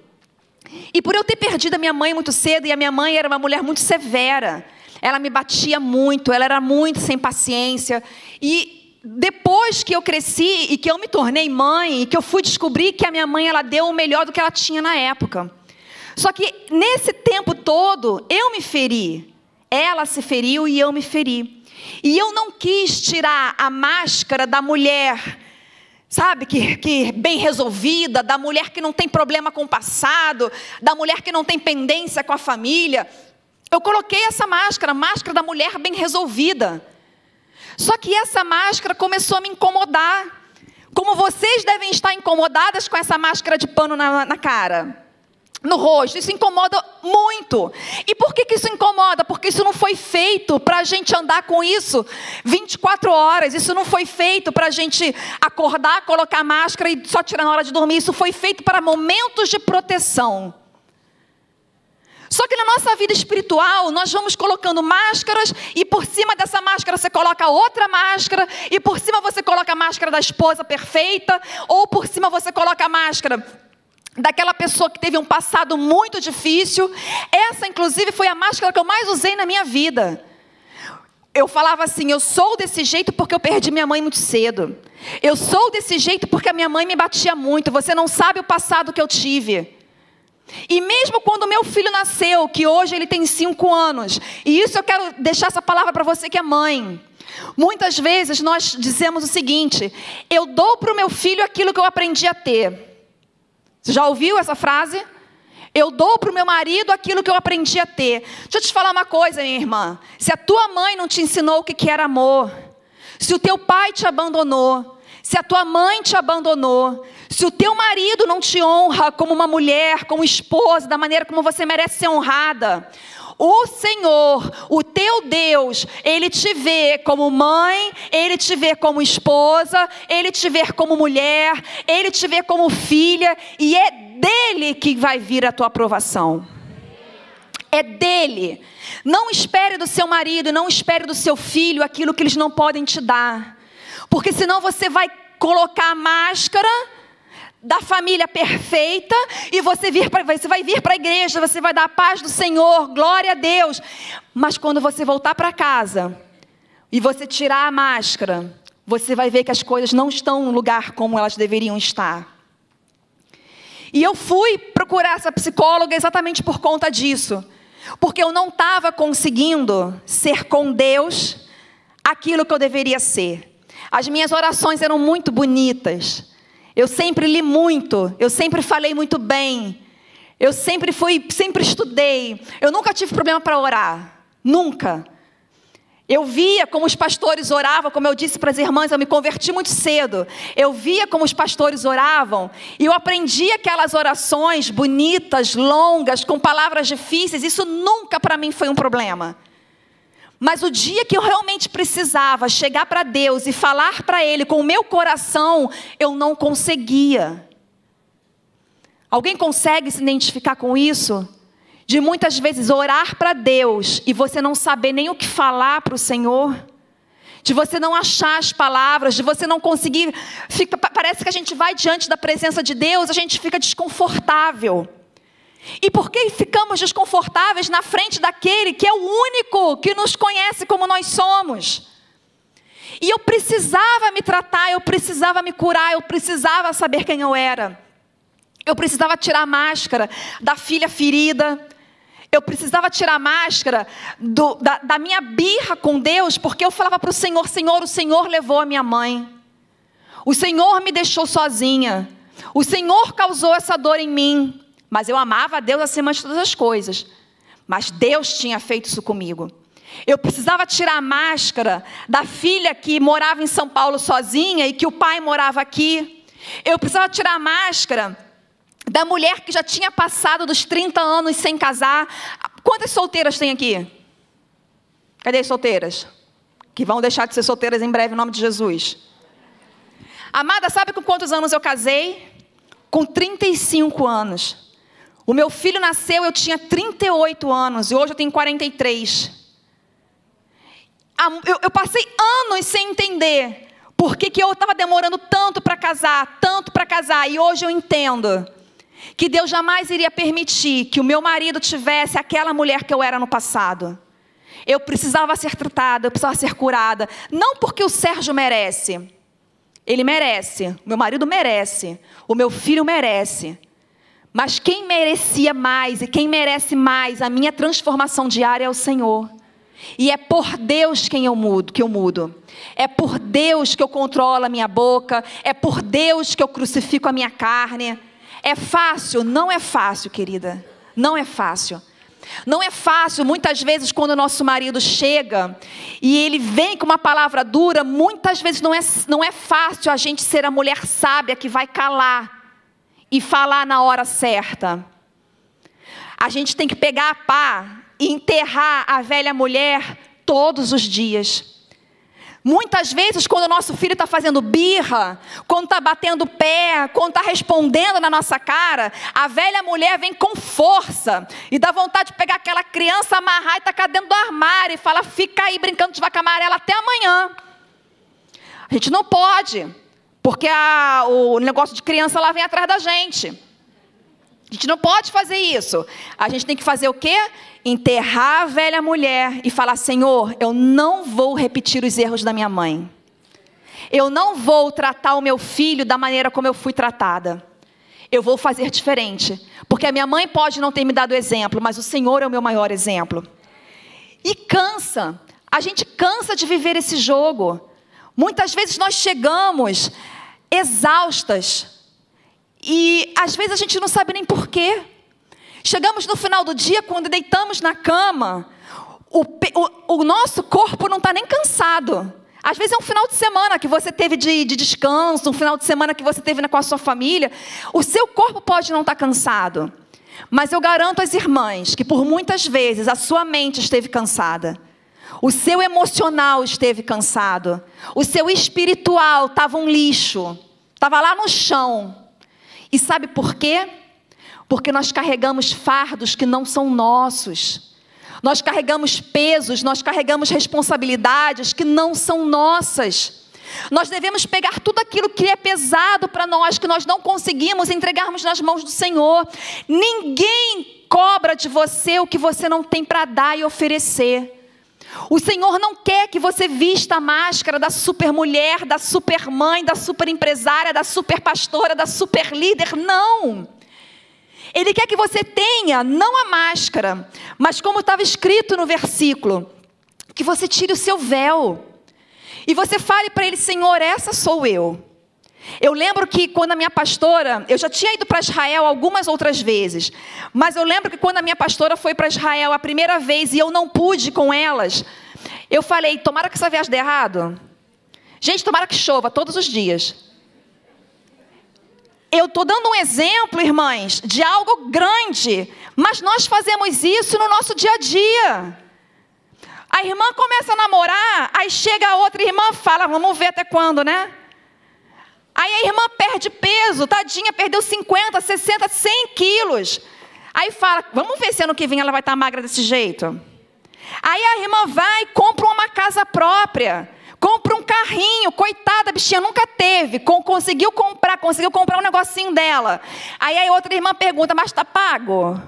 E por eu ter perdido a minha mãe muito cedo, e a minha mãe era uma mulher muito severa, ela me batia muito, ela era muito sem paciência. E depois que eu cresci e que eu me tornei mãe, e que eu fui descobrir que a minha mãe ela deu o melhor do que ela tinha na época. Só que nesse tempo todo, eu me feri. Ela se feriu e eu me feri. E eu não quis tirar a máscara da mulher, sabe, que bem resolvida, da mulher que não tem problema com o passado, da mulher que não tem pendência com a família. Eu coloquei essa máscara, máscara da mulher bem resolvida. Só que essa máscara começou a me incomodar. Como vocês devem estar incomodadas com essa máscara de pano na cara, no rosto. Isso incomoda muito. E por que isso incomoda? Porque isso não foi feito para a gente andar com isso 24 horas. Isso não foi feito para a gente acordar, colocar máscara e só tirar na hora de dormir. Isso foi feito para momentos de proteção. Só que na nossa vida espiritual, nós vamos colocando máscaras, e por cima dessa máscara você coloca outra máscara, e por cima você coloca a máscara da esposa perfeita, ou por cima você coloca a máscara daquela pessoa que teve um passado muito difícil. Essa, inclusive, foi a máscara que eu mais usei na minha vida. Eu falava assim: eu sou desse jeito porque eu perdi minha mãe muito cedo. Eu sou desse jeito porque a minha mãe me batia muito. Você não sabe o passado que eu tive. E mesmo quando meu filho nasceu, que hoje ele tem 5 anos, e isso eu quero deixar essa palavra para você que é mãe. Muitas vezes nós dizemos o seguinte: eu dou para o meu filho aquilo que eu aprendi a ter. Você já ouviu essa frase? Eu dou para o meu marido aquilo que eu aprendi a ter. Deixa eu te falar uma coisa, minha irmã. Se a tua mãe não te ensinou o que era amor, se o teu pai te abandonou, se a tua mãe te abandonou, se o teu marido não te honra como uma mulher, como esposa, da maneira como você merece ser honrada, o Senhor, o teu Deus, Ele te vê como mãe, Ele te vê como esposa, Ele te vê como mulher, Ele te vê como filha, e é dele que vai vir a tua aprovação. É dele. Não espere do seu marido, não espere do seu filho aquilo que eles não podem te dar. Porque senão você vai colocar a máscara da família perfeita, e você vai vir para a igreja, você vai dar a paz do Senhor, glória a Deus. Mas quando você voltar para casa e você tirar a máscara, você vai ver que as coisas não estão no lugar como elas deveriam estar. E eu fui procurar essa psicóloga exatamente por conta disso. Porque eu não estava conseguindo ser com Deus aquilo que eu deveria ser. As minhas orações eram muito bonitas. Eu sempre li muito, eu sempre falei muito bem. Eu sempre estudei. Eu nunca tive problema para orar. Nunca. Eu via como os pastores oravam, como eu disse para as irmãs, eu me converti muito cedo. Eu via como os pastores oravam, e eu aprendi aquelas orações bonitas, longas, com palavras difíceis. Isso nunca para mim foi um problema. Mas o dia que eu realmente precisava chegar para Deus e falar para Ele com o meu coração, eu não conseguia. Alguém consegue se identificar com isso? De muitas vezes orar para Deus e você não saber nem o que falar para o Senhor? De você não achar as palavras, de você não conseguir... Parece que a gente vai diante da presença de Deus, a gente fica desconfortável. E por que ficamos desconfortáveis na frente daquele que é o único que nos conhece como nós somos? E eu precisava me tratar, eu precisava me curar, eu precisava saber quem eu era. Eu precisava tirar a máscara da filha ferida. Eu precisava tirar a máscara da minha birra com Deus, porque eu falava para o Senhor: Senhor, o Senhor levou a minha mãe. O Senhor me deixou sozinha. O Senhor causou essa dor em mim. Mas eu amava a Deus acima de todas as coisas. Mas Deus tinha feito isso comigo. Eu precisava tirar a máscara da filha que morava em São Paulo sozinha e que o pai morava aqui. Eu precisava tirar a máscara da mulher que já tinha passado dos 30 anos sem casar. Quantas solteiras tem aqui? Cadê as solteiras? Que vão deixar de ser solteiras em breve, em nome de Jesus. Amada, sabe com quantos anos eu casei? Com 35 anos. O meu filho nasceu, eu tinha 38 anos, e hoje eu tenho 43. Eu passei anos sem entender por que eu estava demorando tanto para casar, e hoje eu entendo que Deus jamais iria permitir que o meu marido tivesse aquela mulher que eu era no passado. Eu precisava ser tratada, eu precisava ser curada, não porque o Sérgio merece. Ele merece, o meu marido merece, o meu filho merece. Mas quem merecia mais e quem merece mais a minha transformação diária é o Senhor. E é por Deus que eu mudo. É por Deus que eu controlo a minha boca. É por Deus que eu crucifico a minha carne. É fácil? Não é fácil, querida. Não é fácil. Não é fácil, muitas vezes, quando o nosso marido chega e ele vem com uma palavra dura, muitas vezes não é fácil a gente ser a mulher sábia que vai calar e falar na hora certa. A gente tem que pegar a pá e enterrar a velha mulher todos os dias. Muitas vezes, quando o nosso filho está fazendo birra, quando está batendo pé, quando está respondendo na nossa cara, a velha mulher vem com força e dá vontade de pegar aquela criança, amarrar e tacar dentro do armário e fala, fica aí brincando de vaca amarela até amanhã. A gente não pode, porque o negócio de criança lá vem atrás da gente. A gente não pode fazer isso. A gente tem que fazer o quê? Enterrar a velha mulher e falar, Senhor, eu não vou repetir os erros da minha mãe. Eu não vou tratar o meu filho da maneira como eu fui tratada. Eu vou fazer diferente. Porque a minha mãe pode não ter me dado exemplo, mas o Senhor é o meu maior exemplo. E cansa. A gente cansa de viver esse jogo. Muitas vezes nós chegamos exaustas. E às vezes a gente não sabe nem porquê. Chegamos no final do dia, quando deitamos na cama, o nosso corpo não está nem cansado. Às vezes é um final de semana que você teve de descanso, um final de semana que você teve com a sua família. O seu corpo pode não estar cansado. Mas eu garanto às irmãs que por muitas vezes a sua mente esteve cansada. O seu emocional esteve cansado. O seu espiritual estava um lixo. Estava lá no chão. E sabe por quê? Porque nós carregamos fardos que não são nossos. Nós carregamos pesos, nós carregamos responsabilidades que não são nossas. Nós devemos pegar tudo aquilo que é pesado para nós, que nós não conseguimos, entregarmos nas mãos do Senhor. Ninguém cobra de você o que você não tem para dar e oferecer. O Senhor não quer que você vista a máscara da super mulher, da super mãe, da super empresária, da super pastora, da super líder. Não. Ele quer que você tenha, não a máscara, mas como estava escrito no versículo, que você tire o seu véu. E você fale para ele, Senhor, essa sou eu. Eu lembro que quando a minha pastora, eu já tinha ido para Israel algumas outras vezes, mas eu lembro que quando a minha pastora foi para Israel a primeira vez e eu não pude com elas, eu falei, tomara que essa viagem dê errado. Gente, tomara que chova todos os dias. Eu estou dando um exemplo, irmãs, de algo grande, mas nós fazemos isso no nosso dia a dia. A irmã começa a namorar, aí chega a outra irmã e fala, vamos ver até quando, né? Aí a irmã perde peso, tadinha, perdeu 50, 60, 100 quilos. Aí fala, vamos ver se ano que vem ela vai estar magra desse jeito. Aí a irmã vai e compra uma casa própria, compra um carrinho, coitada, a bichinha nunca teve, conseguiu comprar um negocinho dela. Aí a outra irmã pergunta, mas está pago?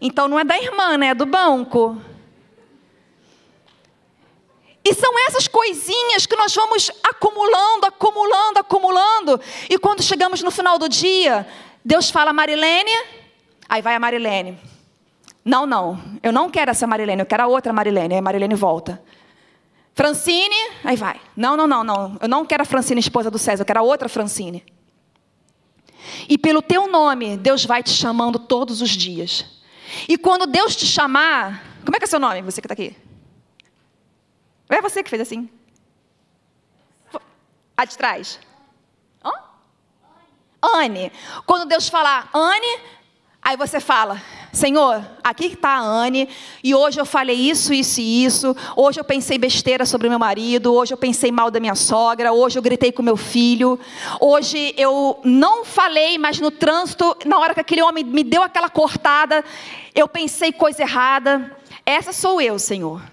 Então não é da irmã, né? É do banco. E são essas coisinhas que nós vamos acumulando. E quando chegamos no final do dia, Deus fala, Marilene, aí vai a Marilene. Não, eu não quero essa Marilene, eu quero a outra Marilene. Aí a Marilene volta. Francine, aí vai. Não, eu não quero a Francine, esposa do César, eu quero a outra Francine. E pelo teu nome, Deus vai te chamando todos os dias. E quando Deus te chamar, como é que é seu nome, você que está aqui? É você que fez assim? A de trás? Hã? Anne. Quando Deus falar, Anne, aí você fala, Senhor, aqui está a Anne, e hoje eu falei isso, isso e isso, hoje eu pensei besteira sobre meu marido, hoje eu pensei mal da minha sogra, hoje eu gritei com meu filho, hoje eu não falei, mas no trânsito, na hora que aquele homem me deu aquela cortada, eu pensei coisa errada. Essa sou eu, Senhor.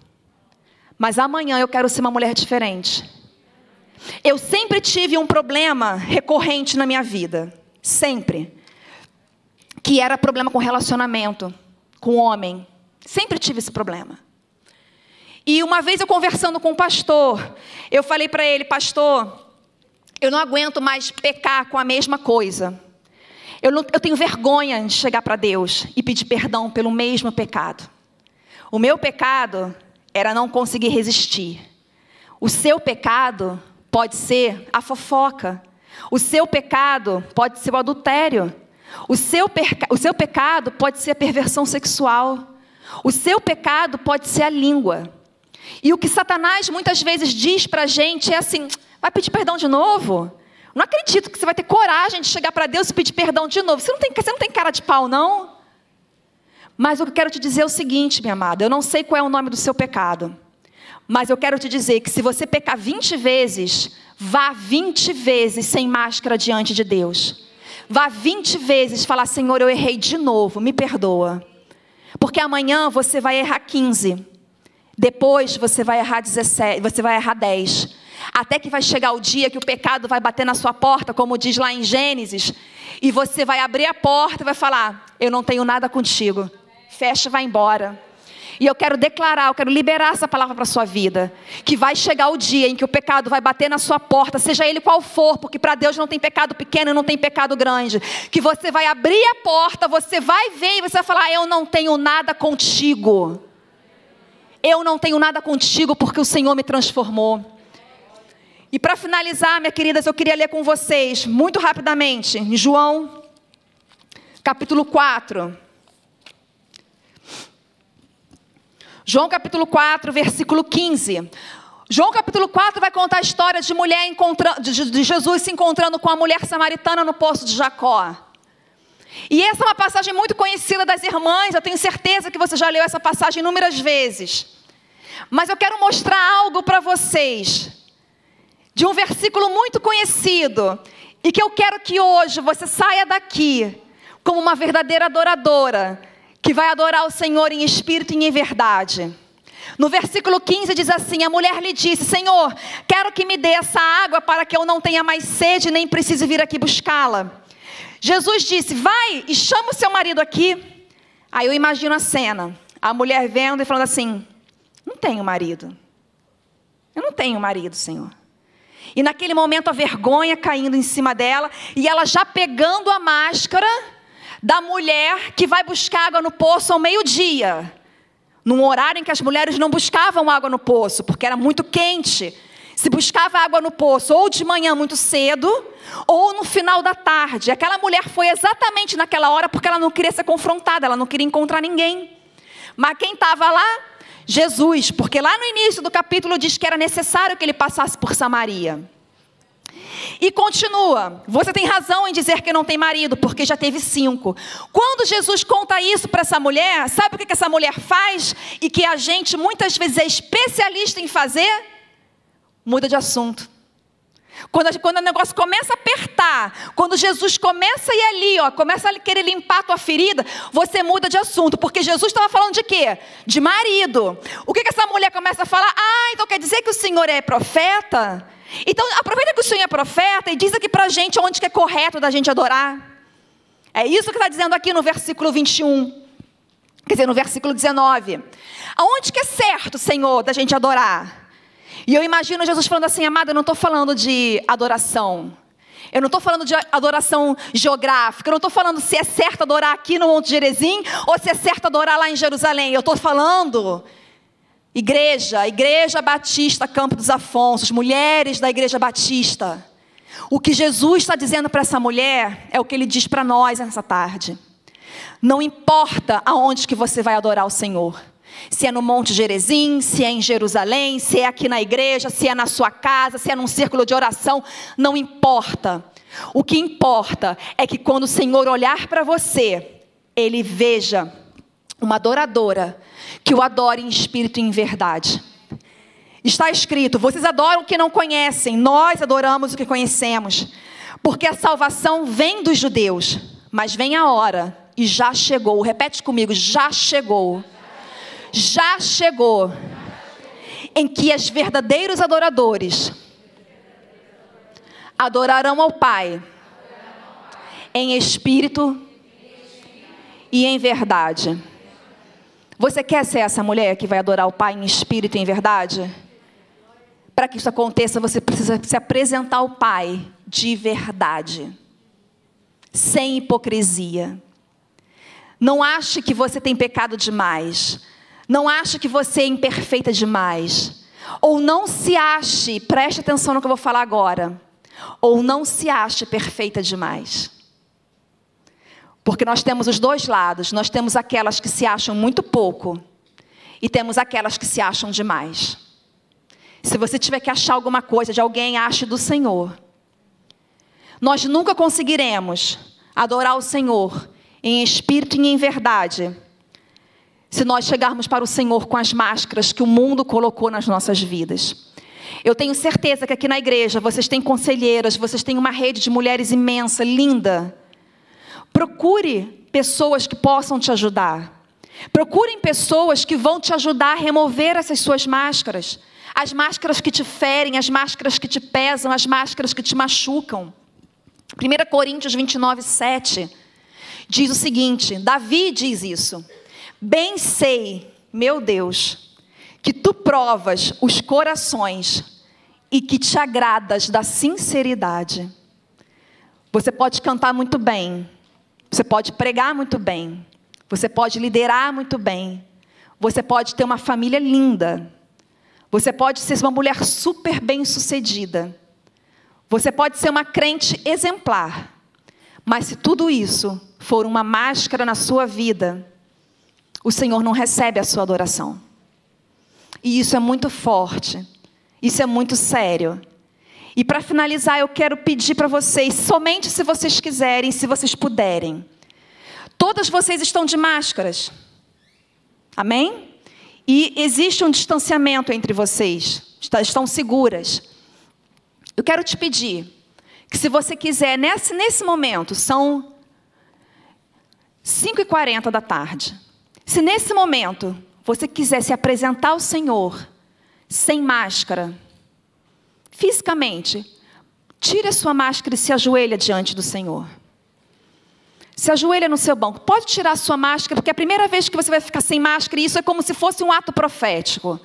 Mas amanhã eu quero ser uma mulher diferente. Eu sempre tive um problema recorrente na minha vida. Sempre. Que era problema com relacionamento. Com homem. Sempre tive esse problema. E uma vez eu conversando com um pastor, eu falei para ele, pastor, eu não aguento mais pecar com a mesma coisa. Eu tenho vergonha de chegar para Deus e pedir perdão pelo mesmo pecado. O meu pecado era não conseguir resistir. O seu pecado pode ser a fofoca. O seu pecado pode ser o adultério. O seu pecado pode ser a perversão sexual. O seu pecado pode ser a língua. E o que Satanás muitas vezes diz para a gente é assim: vai pedir perdão de novo? Não acredito que você vai ter coragem de chegar para Deus e pedir perdão de novo. Você não tem cara de pau, não? Mas o que eu quero te dizer é o seguinte, minha amada. Eu não sei qual é o nome do seu pecado. Mas eu quero te dizer que se você pecar 20 vezes, vá 20 vezes sem máscara diante de Deus. Vá 20 vezes falar: Senhor, eu errei de novo, me perdoa. Porque amanhã você vai errar 15. Depois você vai errar 17, você vai errar 10. Até que vai chegar o dia que o pecado vai bater na sua porta, como diz lá em Gênesis. E você vai abrir a porta e vai falar: eu não tenho nada contigo. Fecha e vai embora. E eu quero declarar, eu quero liberar essa palavra para a sua vida. Que vai chegar o dia em que o pecado vai bater na sua porta, seja ele qual for, porque para Deus não tem pecado pequeno e não tem pecado grande. Que você vai abrir a porta, você vai ver e você vai falar: eu não tenho nada contigo. Eu não tenho nada contigo porque o Senhor me transformou. E para finalizar, minhas queridas, eu queria ler com vocês, muito rapidamente, em João, capítulo 4. João capítulo 4, versículo 15. João capítulo 4 vai contar a história de Jesus se encontrando com a mulher samaritana no poço de Jacó. E essa é uma passagem muito conhecida das irmãs. Eu tenho certeza que você já leu essa passagem inúmeras vezes. Mas eu quero mostrar algo para vocês, de um versículo muito conhecido, e que eu quero que hoje você saia daqui como uma verdadeira adoradora, que vai adorar o Senhor em espírito e em verdade. No versículo 15 diz assim: a mulher lhe disse: Senhor, quero que me dê essa água para que eu não tenha mais sede, nem precise vir aqui buscá-la. Jesus disse: vai e chama o seu marido aqui. Aí eu imagino a cena, a mulher vendo e falando assim: não tenho marido. Eu não tenho marido, Senhor. E naquele momento a vergonha caindo em cima dela, e ela já pegando a máscara da mulher que vai buscar água no poço ao meio-dia, num horário em que as mulheres não buscavam água no poço, porque era muito quente. Se buscava água no poço ou de manhã muito cedo, ou no final da tarde. Aquela mulher foi exatamente naquela hora porque ela não queria ser confrontada, ela não queria encontrar ninguém. Mas quem estava lá? Jesus, porque lá no início do capítulo diz que era necessário que ele passasse por Samaria. E continua: você tem razão em dizer que não tem marido, porque já teve 5. Quando Jesus conta isso para essa mulher, sabe o que essa mulher faz? E que a gente muitas vezes é especialista em fazer? Muda de assunto. Quando o negócio começa a apertar, quando Jesus começa a ir ali, começa a querer limpar a tua ferida, você muda de assunto, porque Jesus estava falando de quê? De marido. O que essa mulher começa a falar? Então quer dizer que o Senhor é profeta? Então aproveita que o Senhor é profeta e diz aqui pra gente onde que é correto da gente adorar. É isso que está dizendo aqui no versículo 21. Quer dizer, no versículo 19. Aonde que é certo, Senhor, da gente adorar? E eu imagino Jesus falando assim: amada, eu não estou falando de adoração. Eu não estou falando de adoração geográfica. Eu não estou falando se é certo adorar aqui no Monte Gerezim ou se é certo adorar lá em Jerusalém. Eu estou falando Igreja Batista Campo dos Afonsos, mulheres da Igreja Batista. O que Jesus está dizendo para essa mulher é o que ele diz para nós nessa tarde. Não importa aonde que você vai adorar o Senhor. Se é no Monte Gerezim, se é em Jerusalém, se é aqui na igreja, se é na sua casa, se é num círculo de oração, não importa. O que importa é que quando o Senhor olhar para você, Ele veja uma adoradora que o adore em espírito e em verdade. Está escrito: vocês adoram o que não conhecem, nós adoramos o que conhecemos. Porque a salvação vem dos judeus, mas vem a hora, e já chegou. Repete comigo: já chegou. Já chegou, em que os verdadeiros adoradores adorarão ao Pai em espírito e em verdade. Você quer ser essa mulher que vai adorar o Pai em espírito e em verdade? Para que isso aconteça, você precisa se apresentar ao Pai de verdade, sem hipocrisia. Não ache que você tem pecado demais. Não ache que você é imperfeita demais. Ou não se ache, preste atenção no que eu vou falar agora. Ou não se ache perfeita demais. Porque nós temos os dois lados. Nós temos aquelas que se acham muito pouco e temos aquelas que se acham demais. Se você tiver que achar alguma coisa de alguém, ache do Senhor. Nós nunca conseguiremos adorar o Senhor em espírito e em verdade se nós chegarmos para o Senhor com as máscaras que o mundo colocou nas nossas vidas. Eu tenho certeza que aqui na igreja vocês têm conselheiras, vocês têm uma rede de mulheres imensa, linda. Procure pessoas que possam te ajudar. Procurem pessoas que vão te ajudar a remover essas suas máscaras. As máscaras que te ferem, as máscaras que te pesam, as máscaras que te machucam. 1 Coríntios 29, 7 diz o seguinte, Davi diz isso. Bem sei, meu Deus, que tu provas os corações e que te agradas da sinceridade. Você pode cantar muito bem, você pode pregar muito bem, você pode liderar muito bem, você pode ter uma família linda, você pode ser uma mulher super bem-sucedida, você pode ser uma crente exemplar, mas se tudo isso for uma máscara na sua vida, o Senhor não recebe a sua adoração. E isso é muito forte. Isso é muito sério. E para finalizar, eu quero pedir para vocês, somente se vocês quiserem, se vocês puderem. Todas vocês estão de máscaras. Amém? E existe um distanciamento entre vocês. Estão seguras. Eu quero te pedir que se você quiser, nesse momento, são 5h40 da tarde. Se nesse momento você quiser se apresentar ao Senhor sem máscara, fisicamente, tire a sua máscara e se ajoelha diante do Senhor. Se ajoelha no seu banco. Pode tirar a sua máscara, porque é a primeira vez que você vai ficar sem máscara, e isso é como se fosse um ato profético.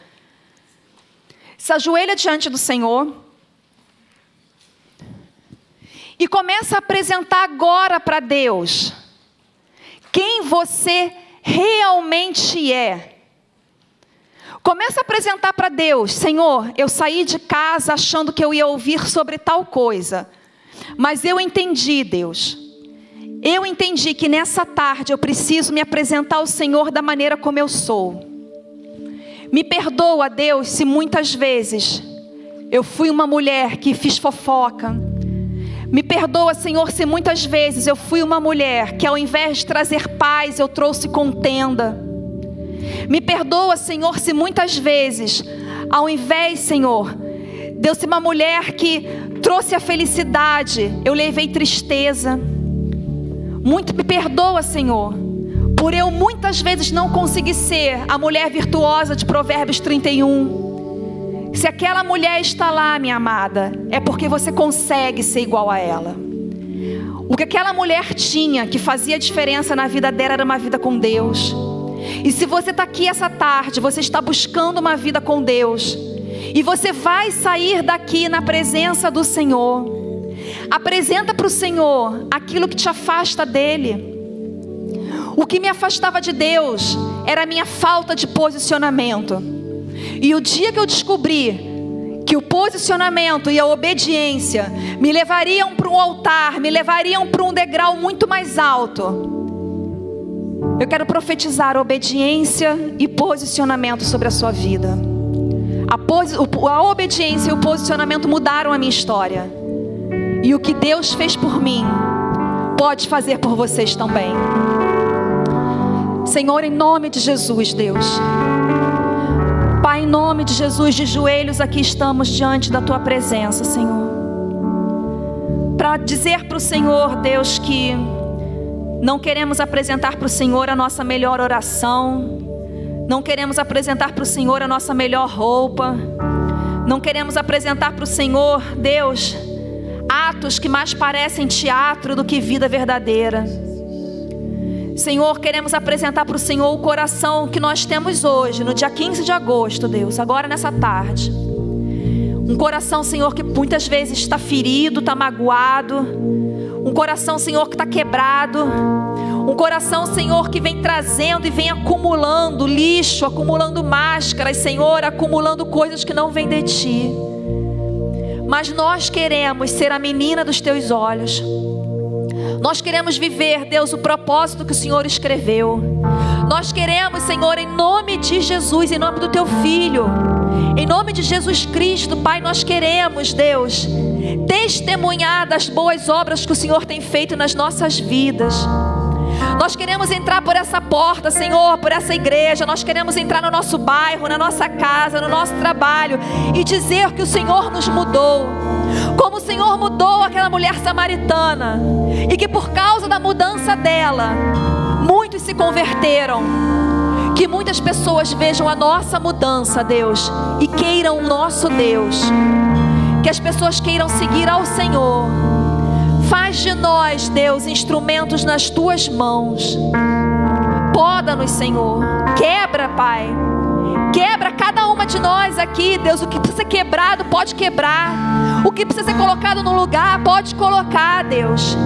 Se ajoelha diante do Senhor e começa a apresentar agora para Deus quem você realmente é. Começa a apresentar para Deus, Senhor, eu saí de casa achando que eu ia ouvir sobre tal coisa, mas eu entendi, Deus, eu entendi que nessa tarde eu preciso me apresentar ao Senhor da maneira como eu sou. Me perdoa, Deus, se muitas vezes eu fui uma mulher que fiz fofoca. Me perdoa, Senhor, se muitas vezes eu fui uma mulher que ao invés de trazer paz, eu trouxe contenda. Me perdoa, Senhor, se muitas vezes, ao invés, Senhor, de eu ser uma mulher que trouxe a felicidade, eu levei tristeza. Muito me perdoa, Senhor, por eu muitas vezes não conseguir ser a mulher virtuosa de Provérbios 31. Se aquela mulher está lá, minha amada, é porque você consegue ser igual a ela. O que aquela mulher tinha que fazia diferença na vida dela era uma vida com Deus. E se você está aqui essa tarde, você está buscando uma vida com Deus, e você vai sair daqui na presença do Senhor, apresenta para o Senhor aquilo que te afasta dele. O que me afastava de Deus era a minha falta de posicionamento. E o dia que eu descobri que o posicionamento e a obediência me levariam para um altar, me levariam para um degrau muito mais alto, eu quero profetizar obediência e posicionamento sobre a sua vida. A obediência e o posicionamento mudaram a minha história. E o que Deus fez por mim, pode fazer por vocês também. Senhor, em nome de Jesus, Deus. Pai, em nome de Jesus, de joelhos aqui estamos diante da Tua presença, Senhor. Para dizer para o Senhor, Deus, que não queremos apresentar para o Senhor a nossa melhor oração. Não queremos apresentar para o Senhor a nossa melhor roupa. Não queremos apresentar para o Senhor, Deus, atos que mais parecem teatro do que vida verdadeira. Senhor, queremos apresentar para o Senhor o coração que nós temos hoje, no dia 15 de agosto, Deus, agora nessa tarde. Um coração, Senhor, que muitas vezes está ferido, está magoado. Um coração, Senhor, que está quebrado. Um coração, Senhor, que vem trazendo e vem acumulando lixo, acumulando máscaras, Senhor, acumulando coisas que não vêm de Ti. Mas nós queremos ser a menina dos Teus olhos. Nós queremos viver, Deus, o propósito que o Senhor escreveu. Nós queremos, Senhor, em nome de Jesus, em nome do Teu Filho, em nome de Jesus Cristo, Pai, nós queremos, Deus, testemunhar das boas obras que o Senhor tem feito nas nossas vidas. Nós queremos entrar por essa porta, Senhor, por essa igreja. Nós queremos entrar no nosso bairro, na nossa casa, no nosso trabalho e dizer que o Senhor nos mudou, como o Senhor mudou aquela mulher samaritana, e que por causa da mudança dela, muitos se converteram. Que muitas pessoas vejam a nossa mudança, Deus, e queiram o nosso Deus. Que as pessoas queiram seguir ao Senhor. Faz de nós, Deus, instrumentos nas Tuas mãos. Poda-nos, Senhor. Quebra, Pai. Quebra cada uma de nós aqui, Deus. O que precisa ser quebrado, pode quebrar. O que precisa ser colocado no lugar, pode colocar, Deus.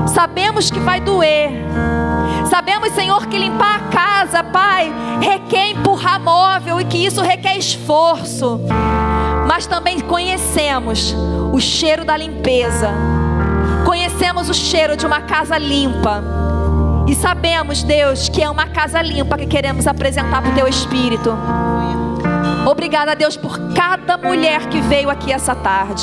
Sabemos que vai doer. Sabemos, Senhor, que limpar a casa, Pai, requer empurrar móvel e que isso requer esforço. Mas também conhecemos o cheiro da limpeza. Conhecemos o cheiro de uma casa limpa. E sabemos, Deus, que é uma casa limpa que queremos apresentar para o Teu Espírito. Obrigada, Deus, por cada mulher que veio aqui essa tarde.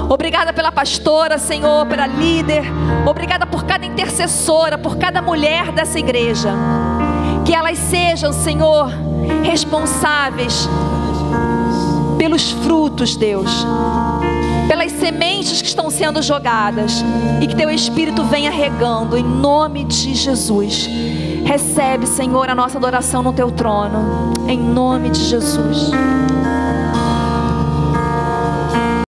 Obrigada pela pastora, Senhor, pela líder. Obrigada por cada intercessora, por cada mulher dessa igreja. Que elas sejam, Senhor, responsáveis pelos frutos, Deus, pelas sementes que estão sendo jogadas, e que Teu Espírito venha regando em nome de Jesus. Recebe, Senhor, a nossa adoração no Teu trono, em nome de Jesus.